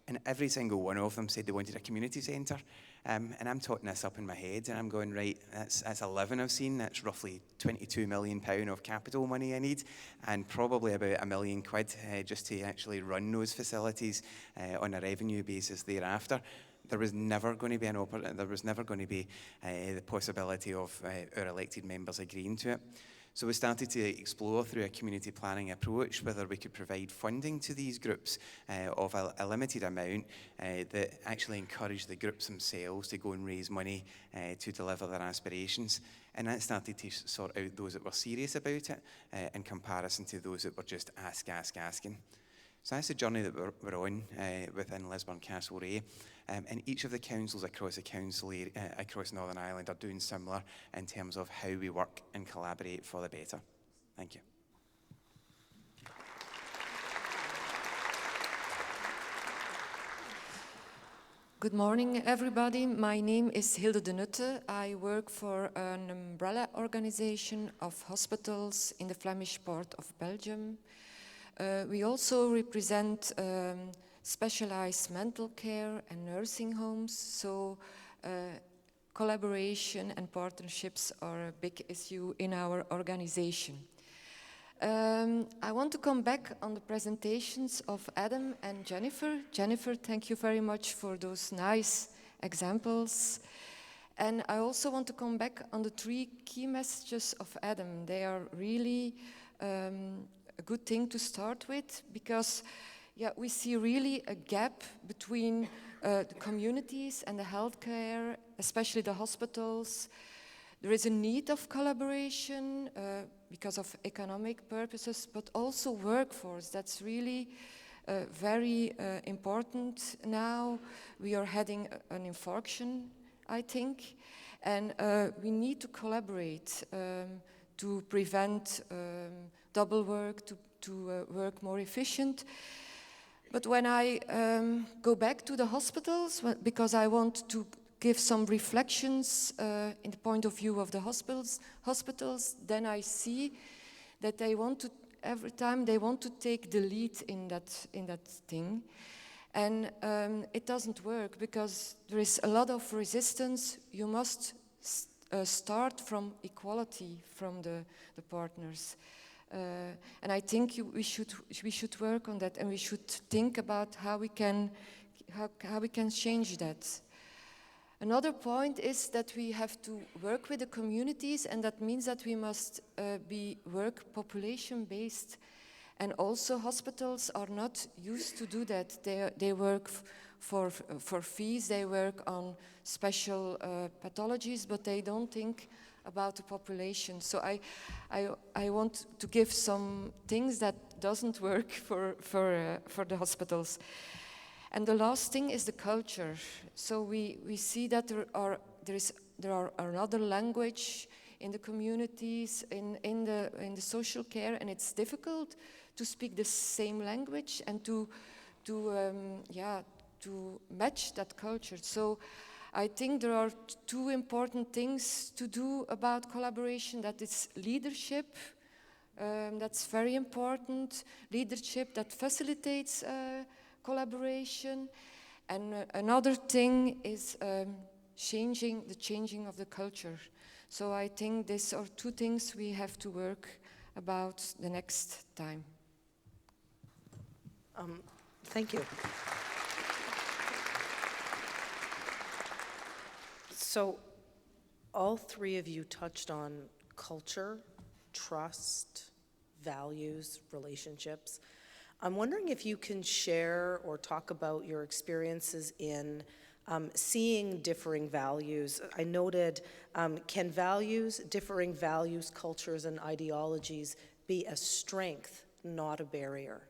And every single one of them said they wanted a community centre. And I'm totting this up in my head, and I'm going, right, that's 11 I've seen, that's roughly £22 million of capital money I need, and probably about £1 million just to actually run those facilities on a revenue basis thereafter. There was never going to be the possibility of our elected members agreeing to it. So we started to explore through a community planning approach whether we could provide funding to these groups of a limited amount that actually encouraged the groups themselves to go and raise money to deliver their aspirations. And that started to sort out those that were serious about it in comparison to those that were just asking. So that's the journey that we're on within Lisburn Castlereagh. And each of the councils across the council area, across Northern Ireland are doing similar in terms of how we work and collaborate for the better. Thank you. Good morning, everybody. My name is Hilde de Nutte. I work for an umbrella organization of hospitals in the Flemish part of Belgium. We also represent specialized mental care and nursing homes, so collaboration and partnerships are a big issue in our organization. I want to come back on the presentations of Adam and Jennifer. Jennifer, thank you very much for those nice examples. And I also want to come back on the 3 key messages of Adam. They are really a good thing to start with, because we see really a gap between the communities and the healthcare, especially the hospitals. There is a need of collaboration because of economic purposes, but also workforce. That's really very important now. We are having an infarction, I think, and we need to collaborate to prevent double work, to work more efficient. But when I go back to the hospitals, because I want to give some reflections in the point of view of the hospitals, then I see that they want to, every time they want to take the lead in that thing. And it doesn't work because there is a lot of resistance. You must start from equality from the partners. And I think we should work on that, and we should think about how we can change that. Another point is that we have to work with the communities, and that means that we must be work population based. And also hospitals are not used to do that. They work for fees. They work on special pathologies, but they don't think about the population. So I want to give some things that doesn't work for the hospitals. And the last thing is the culture. So we see that there are another language in the communities, in the social care, and it's difficult to speak the same language and to match that culture. So I think there are two important things to do about collaboration. That is leadership. That's very important. Leadership that facilitates collaboration. And another thing is changing of the culture. So I think these are two things we have to work about the next time. Thank you. So all three of you touched on culture, trust, values, relationships. I'm wondering if you can share or talk about your experiences in seeing differing values. I noted, can differing values, cultures, and ideologies be a strength, not a barrier?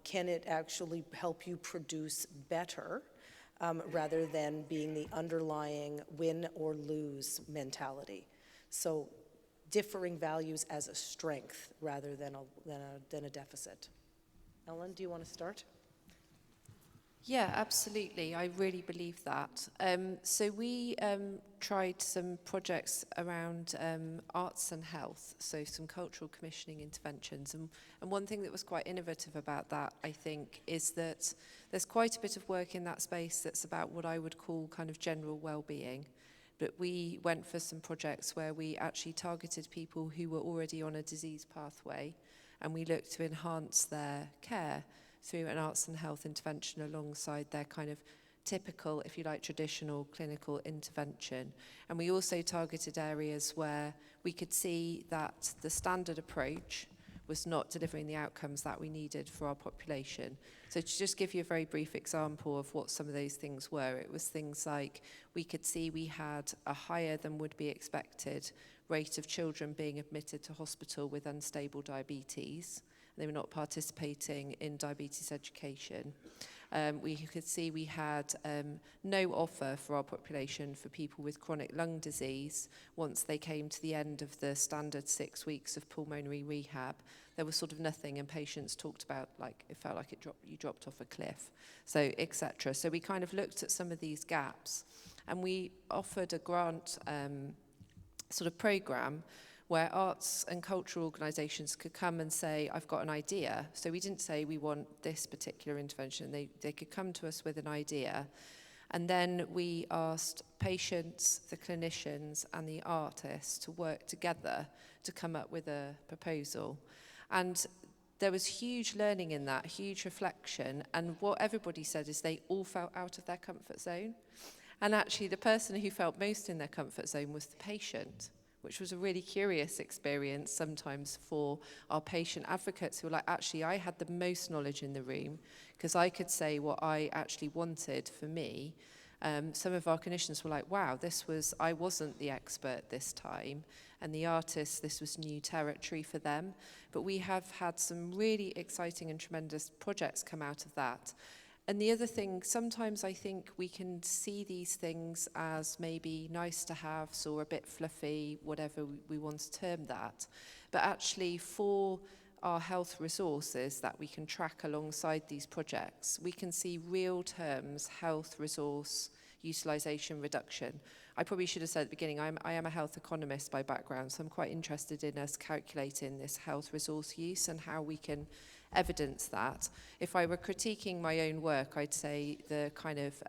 Can it actually help you produce better rather than being the underlying win or lose mentality? So differing values as a strength rather than a deficit. Ellen, do you want to start? Yeah, absolutely. I really believe that. So we tried some projects around arts and health, so some cultural commissioning interventions. And one thing that was quite innovative about that, I think, is that there's quite a bit of work in that space that's about what I would call kind of general well-being. But we went for some projects where we actually targeted people who were already on a disease pathway, and we looked to enhance their care through an arts and health intervention alongside their kind of typical, if you like, traditional clinical intervention. And we also targeted areas where we could see that the standard approach was not delivering the outcomes that we needed for our population. So to just give you a very brief example of what some of those things were, it was things like we could see we had a higher than would be expected rate of children being admitted to hospital with unstable diabetes. They were not participating in diabetes education. We could see we had no offer for our population for people with chronic lung disease once they came to the end of the standard 6 weeks of pulmonary rehab. There was sort of nothing, and patients talked about, like, it felt like you dropped off a cliff, so etc. So we kind of looked at some of these gaps, and we offered a grant sort of program where arts and cultural organisations could come and say, I've got an idea. So we didn't say we want this particular intervention. They could come to us with an idea. And then we asked patients, the clinicians, and the artists to work together to come up with a proposal. And there was huge learning in that, huge reflection. And what everybody said is they all felt out of their comfort zone. And actually, the person who felt most in their comfort zone was the patient, which was a really curious experience sometimes for our patient advocates who were like, actually, I had the most knowledge in the room because I could say what I actually wanted for me. Some of our clinicians were like, wow, I wasn't the expert this time. And the artists, this was new territory for them. But we have had some really exciting and tremendous projects come out of that. And the other thing, sometimes I think we can see these things as maybe nice to haves or a bit fluffy, whatever we want to term that. But actually for our health resources that we can track alongside these projects, we can see real terms health resource utilisation reduction. I probably should have said at the beginning, I am a health economist by background, so I'm quite interested in us calculating this health resource use and how we can evidence that. If I were critiquing my own work, I'd say the kind of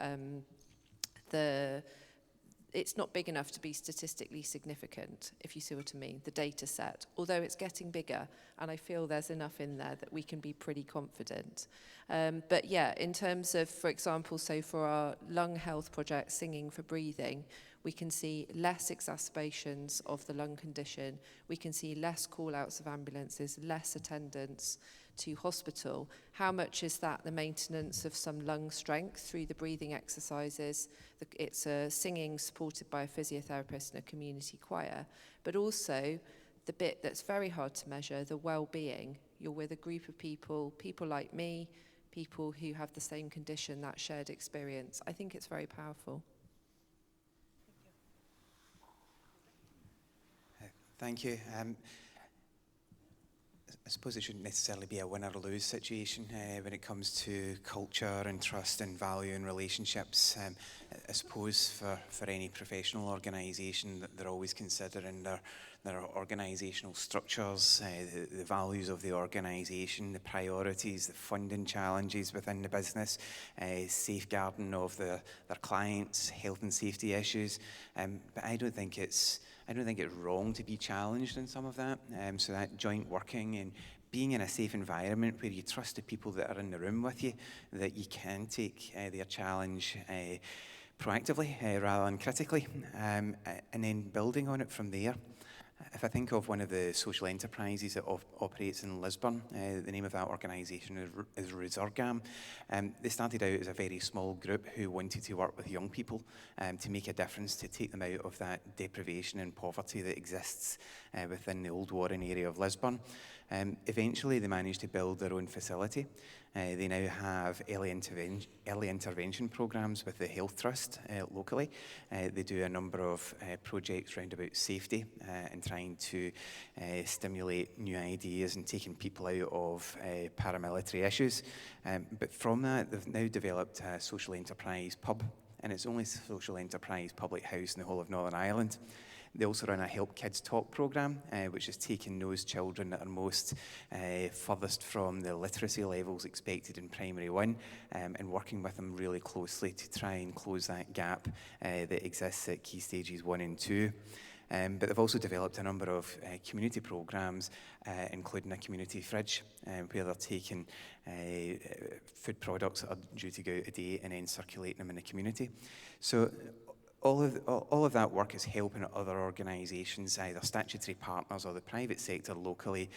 it's not big enough to be statistically significant, if you see what I mean, the data set, although it's getting bigger, and I feel there's enough in there that we can be pretty confident. But yeah, in terms of, for example, so for our lung health project, Singing for Breathing, we can see less exacerbations of the lung condition, we can see less call-outs of ambulances, less attendance to hospital, how much is that the maintenance of some lung strength through the breathing exercises? It's singing supported by a physiotherapist and a community choir, but also the bit that's very hard to measure, the well-being. You're with a group of people like me, people who have the same condition, that shared experience. I think it's very powerful. Thank you. I suppose it shouldn't necessarily be a win or lose situation when it comes to culture and trust and value and relationships. I suppose for any professional organisation, that they're always considering their organisational structures, the values of the organisation, the priorities, the funding challenges within the business, safeguarding of their clients, health and safety issues. But I don't think it's wrong to be challenged in some of that. So that joint working and being in a safe environment where you trust the people that are in the room with you, that you can take their challenge proactively rather than critically, and then building on it from there. If I think of one of the social enterprises that operates in Lisburn, the name of that organisation is Zorgnet-Icuro. They started out as a very small group who wanted to work with young people to make a difference, to take them out of that deprivation and poverty that exists within the old Warren area of Lisburn. Eventually they managed to build their own facility. They now have early intervention programmes with the Health Trust locally. They do a number of projects around about safety and trying to stimulate new ideas and taking people out of paramilitary issues. But from that, they've now developed a social enterprise pub, and it's the only social enterprise public house in the whole of Northern Ireland. They also run a Help Kids Talk programme, which is taking those children that are most furthest from the literacy levels expected in Primary 1 and working with them really closely to try and close that gap that exists at Key Stages 1 and 2. But they've also developed a number of community programmes, including a community fridge, where they're taking food products that are due to go out a day and then circulating them in the community. So all of that work is helping other organisations, either statutory partners or the private sector locally,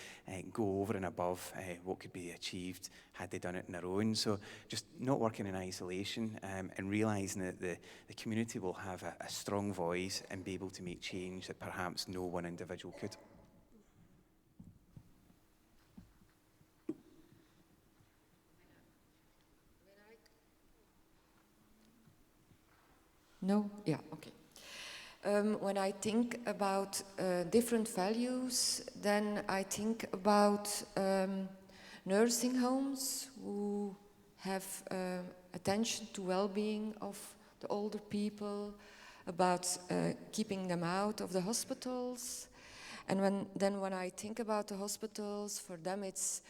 go over and above what could be achieved had they done it on their own. So just not working in isolation and realising that the community will have a strong voice and be able to make change that perhaps no one individual could. No? Yeah, okay. When I think about different values, then I think about nursing homes who have attention to well-being of the older people, about keeping them out of the hospitals. And when I think about the hospitals, for them it's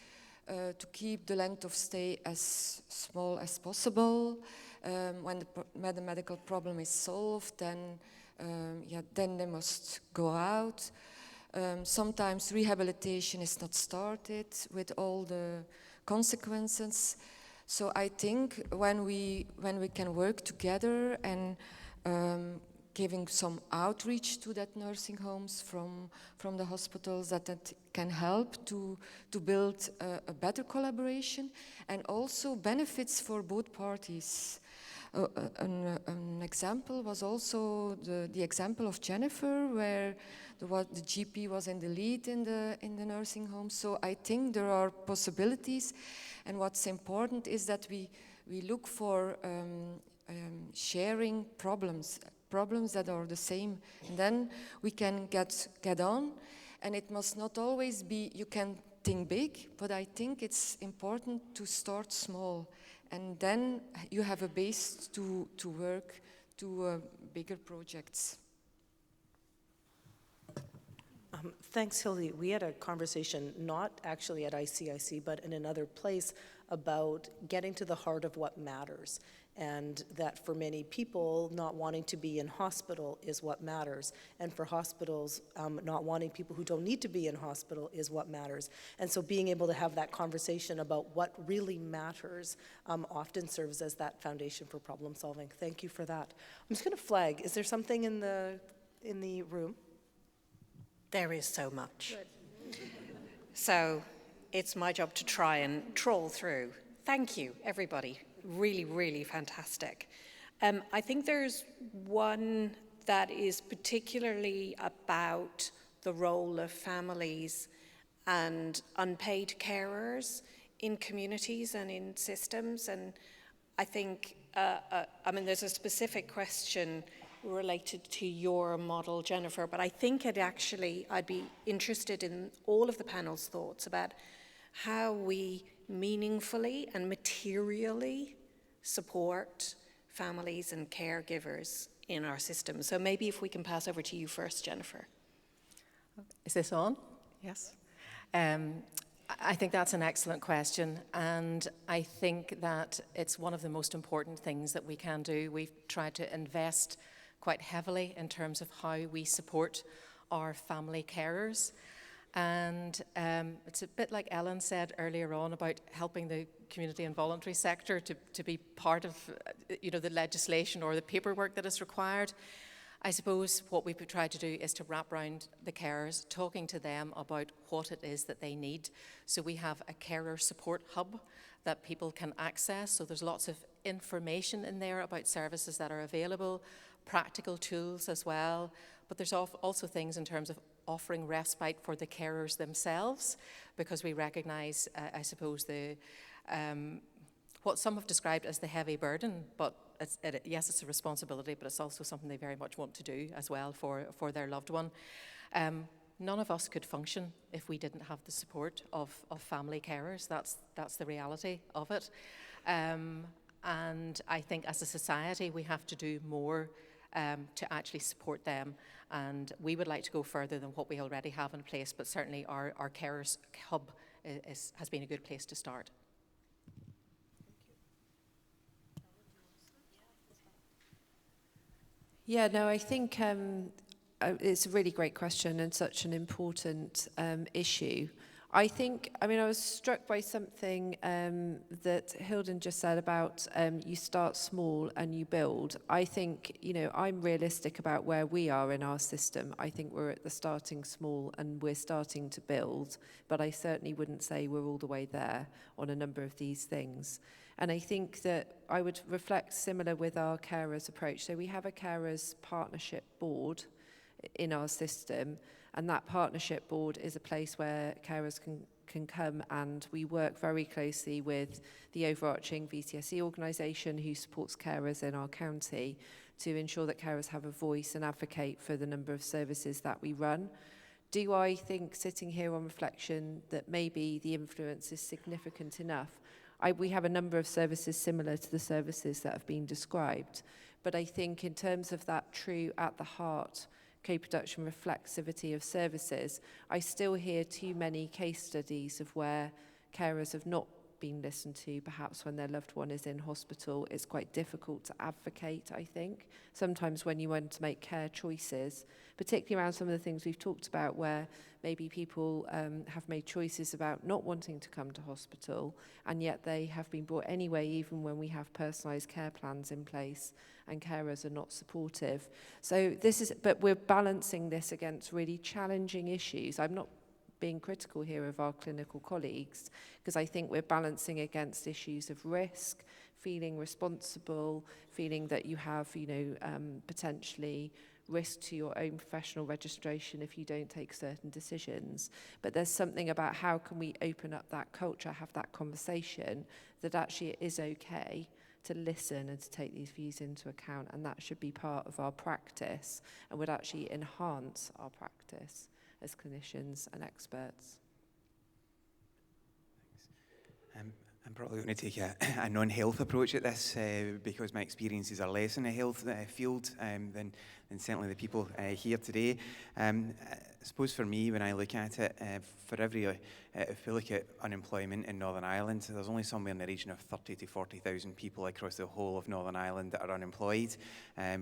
to keep the length of stay as small as possible. When the medical problem is solved, then they must go out. Sometimes rehabilitation is not started with all the consequences. So I think when we can work together and giving some outreach to that nursing homes from the hospitals, that can help to build a better collaboration and also benefits for both parties. An example was also the example of Jennifer, where the GP was in the lead in the nursing home. So I think there are possibilities, and what's important is that we look for sharing problems that are the same, and then we can get on. And it must not always be you can think big, but I think it's important to start small. And then you have a base to work to bigger projects. Thanks, Hilde. We had a conversation, not actually at ICIC, but in another place, about getting to the heart of what matters. And that for many people, not wanting to be in hospital is what matters. And for hospitals, not wanting people who don't need to be in hospital is what matters. And so being able to have that conversation about what really matters often serves as that foundation for problem solving. Thank you for that. I'm just going to flag, is there something in the room? There is so much. So it's my job to try and trawl through. Thank you, everybody. Really, really fantastic. I think there's one that is particularly about the role of families and unpaid carers in communities and in systems. And I think, there's a specific question related to your model, Jennifer, but I think I'd be interested in all of the panel's thoughts about how we meaningfully and materially support families and caregivers in our system. So maybe if we can pass over to you first, Jennifer. Is this on? Yes. I think that's an excellent question, and I think that it's one of the most important things that we can do. We've tried to invest quite heavily in terms of how we support our family carers. And it's a bit like Ellen said earlier on about helping the community and voluntary sector to be part of the legislation or the paperwork that is required. I suppose what we've tried to do is to wrap around the carers, talking to them about what it is that they need. So we have a carer support hub that people can access. So there's lots of information in there about services that are available, practical tools as well. But there's also things in terms of offering respite for the carers themselves, because we recognise, I suppose, what some have described as the heavy burden, but yes, it's a responsibility, but it's also something they very much want to do as well for their loved one. None of us could function if we didn't have the support of family carers. That's the reality of it. And I think as a society, we have to do more to actually support them. And we would like to go further than what we already have in place, but certainly our carers hub has been a good place to start. Yeah, no, I think it's a really great question and such an important issue. I was struck by something that Hilde just said about you start small and you build. I think, I'm realistic about where we are in our system. I think we're at the starting small and we're starting to build, but I certainly wouldn't say we're all the way there on a number of these things. And I think that I would reflect similar with our carers approach. So we have a carers partnership board in our system, and that partnership board is a place where carers can come, and we work very closely with the overarching VCSE organisation who supports carers in our county to ensure that carers have a voice and advocate for the number of services that we run. Do I think, sitting here on reflection, that maybe the influence is significant enough? We have a number of services similar to the services that have been described, but I think in terms of that true at the heart co-production reflexivity of services, I still hear too many case studies of where carers have not been listened to, perhaps when their loved one is in hospital. It's quite difficult to advocate, I think. Sometimes when you want to make care choices, particularly around some of the things we've talked about where maybe people have made choices about not wanting to come to hospital, and yet they have been brought anyway, even when we have personalised care plans in place and carers are not supportive. So but we're balancing this against really challenging issues. I'm not being critical here of our clinical colleagues, because I think we're balancing against issues of risk, feeling responsible, feeling that you have, potentially risk to your own professional registration if you don't take certain decisions. But there's something about how can we open up that culture, have that conversation, that actually it is okay to listen and to take these views into account, and that should be part of our practice and would actually enhance our practice as clinicians and experts. I'm probably going to take a non-health approach at this because my experiences are less in the health field than certainly the people here today. I suppose for me, when I look at it, if we look at unemployment in Northern Ireland, there's only somewhere in the region of 30 to 40,000 people across the whole of Northern Ireland that are unemployed,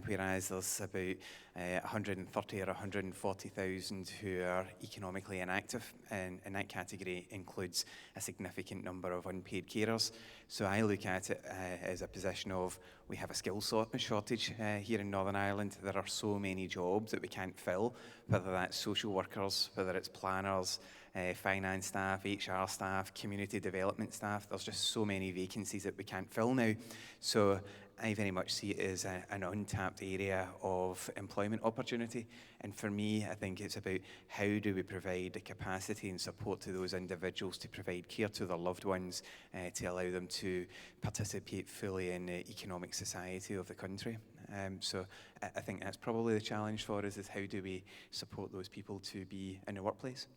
whereas there's about 130 or 140,000 who are economically inactive, and that category includes a significant number of unpaid carers. So I look at it as a position of we have a skill shortage here in Northern Ireland. There are so many jobs that we can't fill, whether that's social workers, whether it's planners, finance staff, HR staff, community development staff. There's just so many vacancies that we can't fill now. So I very much see it as an untapped area of employment opportunity. And for me, I think it's about how do we provide the capacity and support to those individuals to provide care to their loved ones, to allow them to participate fully in the economic society of the country. So I think that's probably the challenge for us, is how do we support those people to be in the workplace.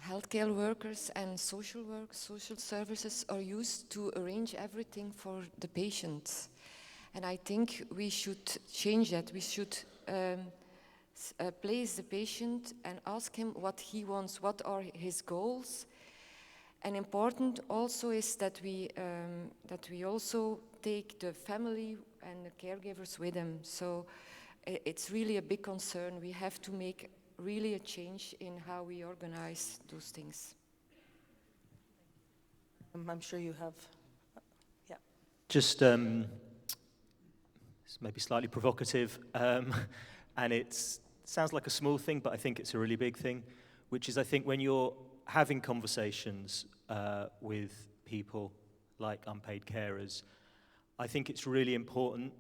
Healthcare workers and social work, social services are used to arrange everything for the patients. And I think we should change that. We should place the patient and ask him what he wants, what are his goals. And important also is that we also take the family and the caregivers with them. So it's really a big concern. We have to make really a change in how we organize those things. I'm sure you have, yeah. Just, it's maybe slightly provocative, and it sounds like a small thing, but I think it's a really big thing, which is I think when you're having conversations with people like unpaid carers, I think it's really important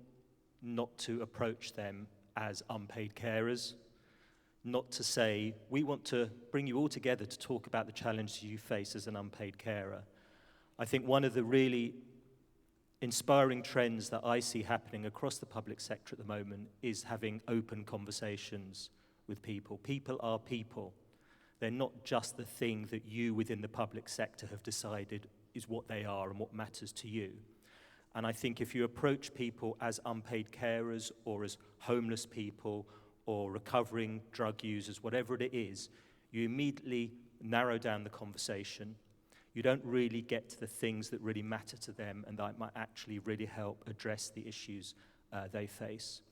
not to approach them as unpaid carers. Not to say, we want to bring you all together to talk about the challenges you face as an unpaid carer. I think one of the really inspiring trends that I see happening across the public sector at the moment is having open conversations with people. People are people. They're not just the thing that you within the public sector have decided is what they are and what matters to you. And I think if you approach people as unpaid carers or as homeless people or recovering drug users, whatever it is, you immediately narrow down the conversation. You don't really get to the things that really matter to them and that might actually really help address the issues they face.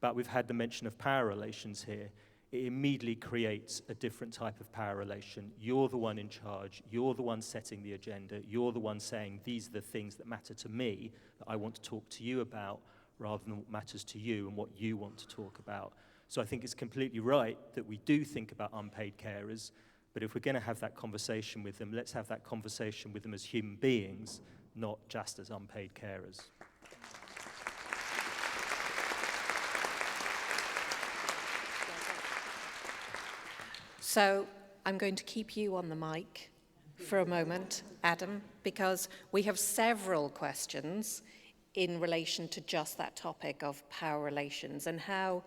But we've had the mention of power relations here. It immediately creates a different type of power relation. You're the one in charge. You're the one setting the agenda. You're the one saying, these are the things that matter to me, that I want to talk to you about, rather than what matters to you and what you want to talk about. So I think it's completely right that we do think about unpaid carers, but if we're going to have that conversation with them, let's have that conversation with them as human beings, not just as unpaid carers. So I'm going to keep you on the mic for a moment, Adam, because we have several questions in relation to just that topic of power relations and how,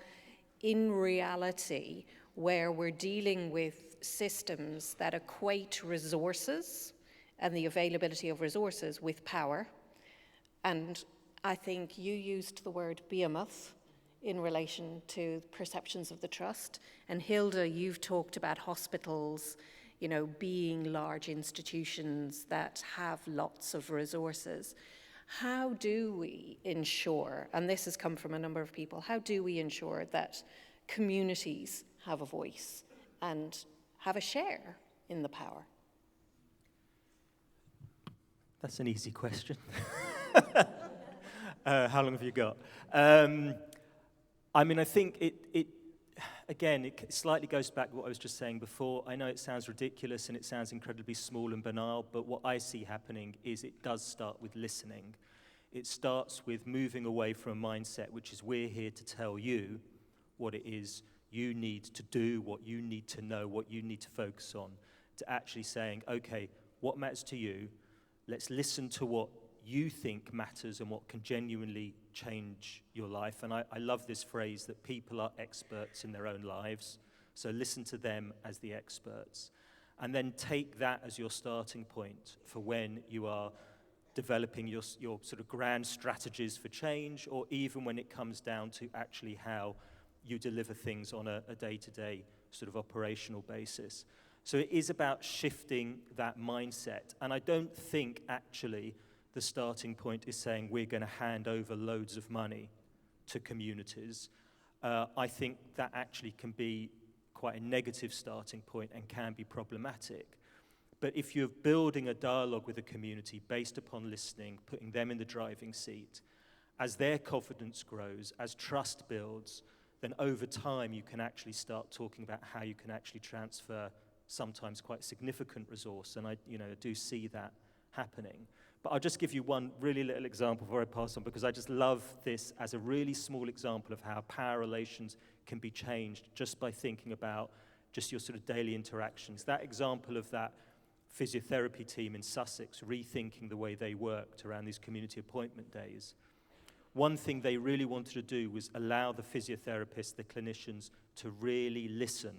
in reality, where we're dealing with systems that equate resources and the availability of resources with power, and I think you used the word behemoth in relation to perceptions of the trust, and Hilde, you've talked about hospitals, you know, being large institutions that have lots of resources. How do we ensure, and this has come from a number of people, how do we ensure that communities have a voice and have a share in the power? That's an easy question. How long have you got? I mean, I think it slightly goes back to what I was just saying before. I know it sounds ridiculous and it sounds incredibly small and banal, but what I see happening is it does start with listening. It starts with moving away from a mindset which is we're here to tell you what it is you need to do, what you need to know, what you need to focus on, to actually saying, okay, what matters to you? Let's listen to what you think matters and what can genuinely change your life. And I love this phrase that people are experts in their own lives. So listen to them as the experts. And then take that as your starting point for when you are developing your sort of grand strategies for change, or even when it comes down to actually how you deliver things on a day-to-day sort of operational basis. So it is about shifting that mindset. And I don't think actually the starting point is saying we're going to hand over loads of money to communities. I think that actually can be quite a negative starting point and can be problematic. But if you're building a dialogue with a community based upon listening, putting them in the driving seat, as their confidence grows, as trust builds, then over time you can actually start talking about how you can actually transfer sometimes quite significant resource, and I do see that happening. But I'll just give you one really little example before I pass on, because I just love this as a really small example of how power relations can be changed just by thinking about just your sort of daily interactions. That example of that physiotherapy team in Sussex rethinking the way they worked around these community appointment days. One thing they really wanted to do was allow the physiotherapists, the clinicians, to really listen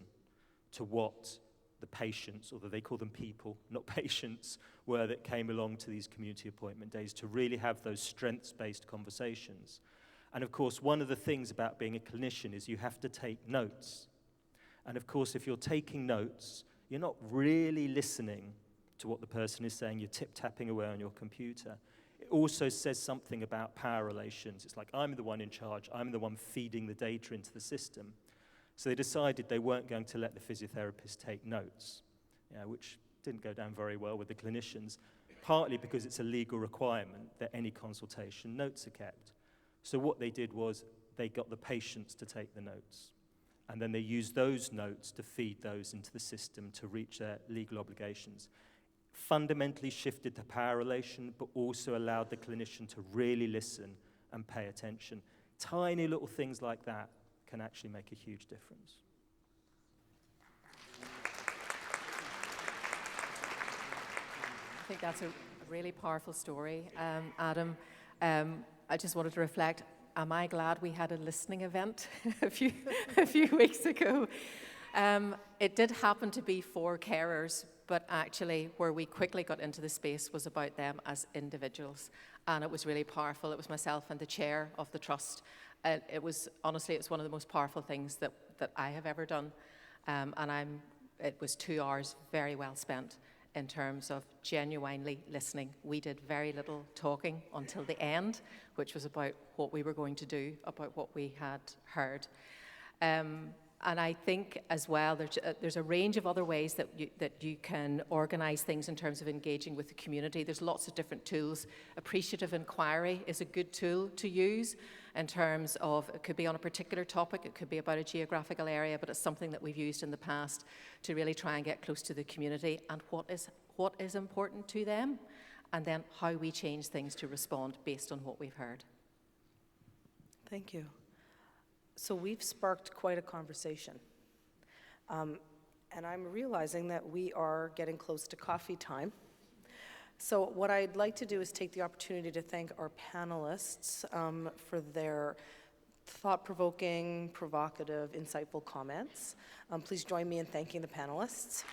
to what the patients, although they call them people, not patients, were that came along to these community appointment days, to really have those strengths-based conversations. And of course, one of the things about being a clinician is you have to take notes. And of course, if you're taking notes, you're not really listening to what the person is saying, you're tip-tapping away on your computer. It also says something about power relations. It's like, I'm the one in charge, I'm the one feeding the data into the system. So they decided they weren't going to let the physiotherapists take notes, which didn't go down very well with the clinicians, partly because it's a legal requirement that any consultation notes are kept. So what they did was they got the patients to take the notes, and then they used those notes to feed those into the system to reach their legal obligations. Fundamentally shifted the power relation, but also allowed the clinician to really listen and pay attention. Tiny little things like that can actually make a huge difference. I think that's a really powerful story, Adam. I just wanted to reflect, am I glad we had a listening event a few weeks ago? It did happen to be for carers, but actually where we quickly got into the space was about them as individuals. And it was really powerful. It was myself and the chair of the trust. It was, honestly, it was one of the most powerful things that I have ever done. It was 2 hours very well spent in terms of genuinely listening. We did very little talking until the end, which was about what we were going to do, about what we had heard. And I think as well, there's a range of other ways that you can organise things in terms of engaging with the community. There's lots of different tools. Appreciative inquiry is a good tool to use in terms of, it could be on a particular topic, it could be about a geographical area, but it's something that we've used in the past to really try and get close to the community and what is important to them, and then how we change things to respond based on what we've heard. Thank you. So we've sparked quite a conversation. And I'm realizing that we are getting close to coffee time. So what I'd like to do is take the opportunity to thank our panelists for their thought-provoking, provocative, insightful comments. Please join me in thanking the panelists.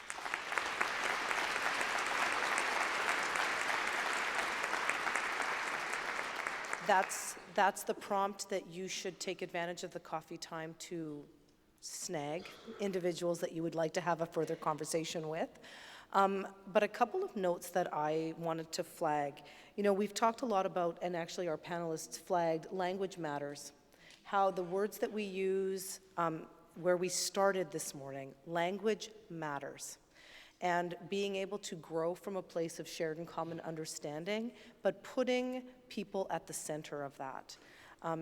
That's the prompt that you should take advantage of the coffee time to snag individuals that you would like to have a further conversation with. But a couple of notes that I wanted to flag. We've talked a lot about, and actually our panelists flagged, language matters. How the words that we use, where we started this morning, language matters. And being able to grow from a place of shared and common understanding, but putting people at the center of that.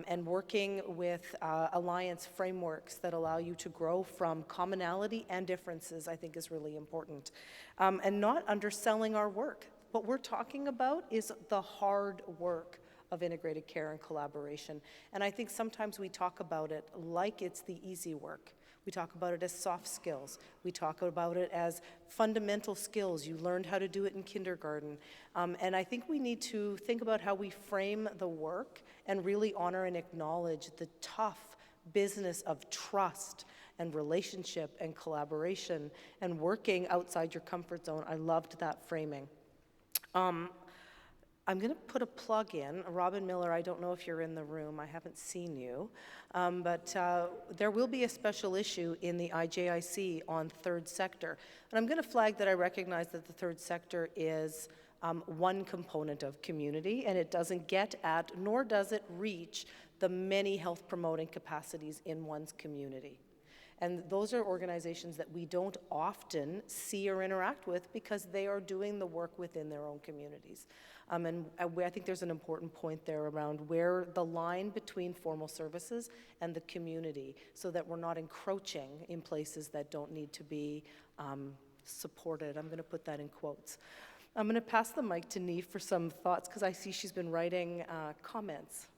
And working with alliance frameworks that allow you to grow from commonality and differences, I think is really important. And not underselling our work. What we're talking about is the hard work of integrated care and collaboration. And I think sometimes we talk about it like it's the easy work. We talk about it as soft skills. We talk about it as fundamental skills. You learned how to do it in kindergarten. And I think we need to think about how we frame the work and really honor and acknowledge the tough business of trust and relationship and collaboration and working outside your comfort zone. I loved that framing. I'm going to put a plug in. Robin Miller, I don't know if you're in the room. I haven't seen you. But there will be a special issue in the IJIC on third sector. And I'm going to flag that I recognize that the third sector is one component of community, and it doesn't get at, nor does it reach, the many health promoting capacities in one's community. And those are organizations that we don't often see or interact with because they are doing the work within their own communities. And I think there's an important point there around where the line between formal services and the community, so that we're not encroaching in places that don't need to be supported. I'm going to put that in quotes. I'm going to pass the mic to Niamh for some thoughts, because I see she's been writing comments.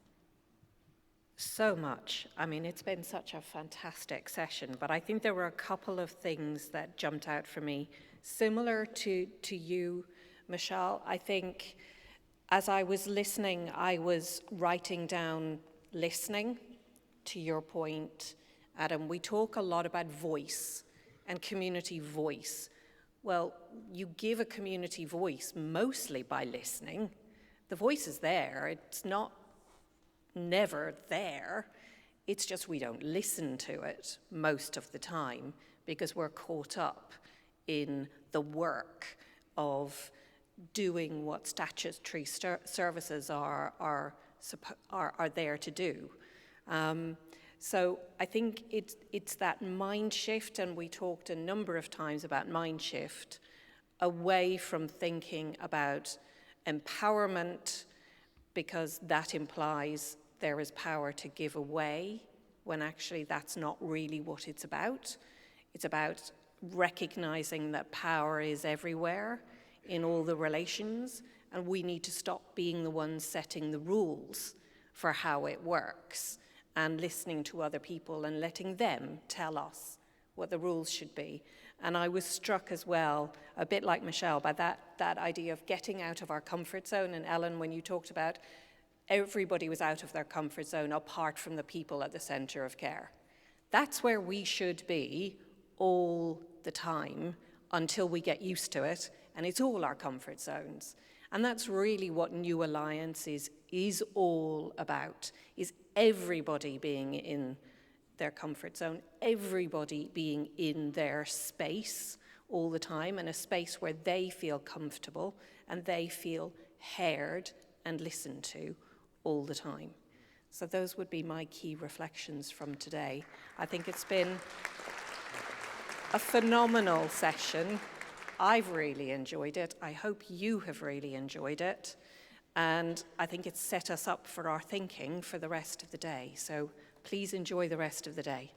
So much. I mean, it's been such a fantastic session, but I think there were a couple of things that jumped out for me. Similar to you, Michelle, I think as I was listening, I was writing down listening. To your point, Adam, we talk a lot about voice and community voice. Well, you give a community voice mostly by listening. The voice is there. It's not never there. It's just we don't listen to it most of the time because we're caught up in the work of doing what statutory services are there to do. So I think it's that mind shift, and we talked a number of times about mind shift, away from thinking about empowerment, because that implies there is power to give away, when actually that's not really what it's about. It's about recognizing that power is everywhere in all the relations, and we need to stop being the ones setting the rules for how it works, and listening to other people and letting them tell us what the rules should be. And I was struck as well, a bit like Michelle, by that idea of getting out of our comfort zone. And Ellen, when you talked about everybody was out of their comfort zone apart from the people at the center of care. That's where we should be all the time until we get used to it, and it's all our comfort zones. And that's really what New Alliance is all about, is everybody being in their comfort zone, everybody being in their space all the time, and a space where they feel comfortable and they feel heard and listened to all the time. So those would be my key reflections from today. I think it's been a phenomenal session. I've really enjoyed it. I hope you have really enjoyed it. And I think it's set us up for our thinking for the rest of the day. So please enjoy the rest of the day.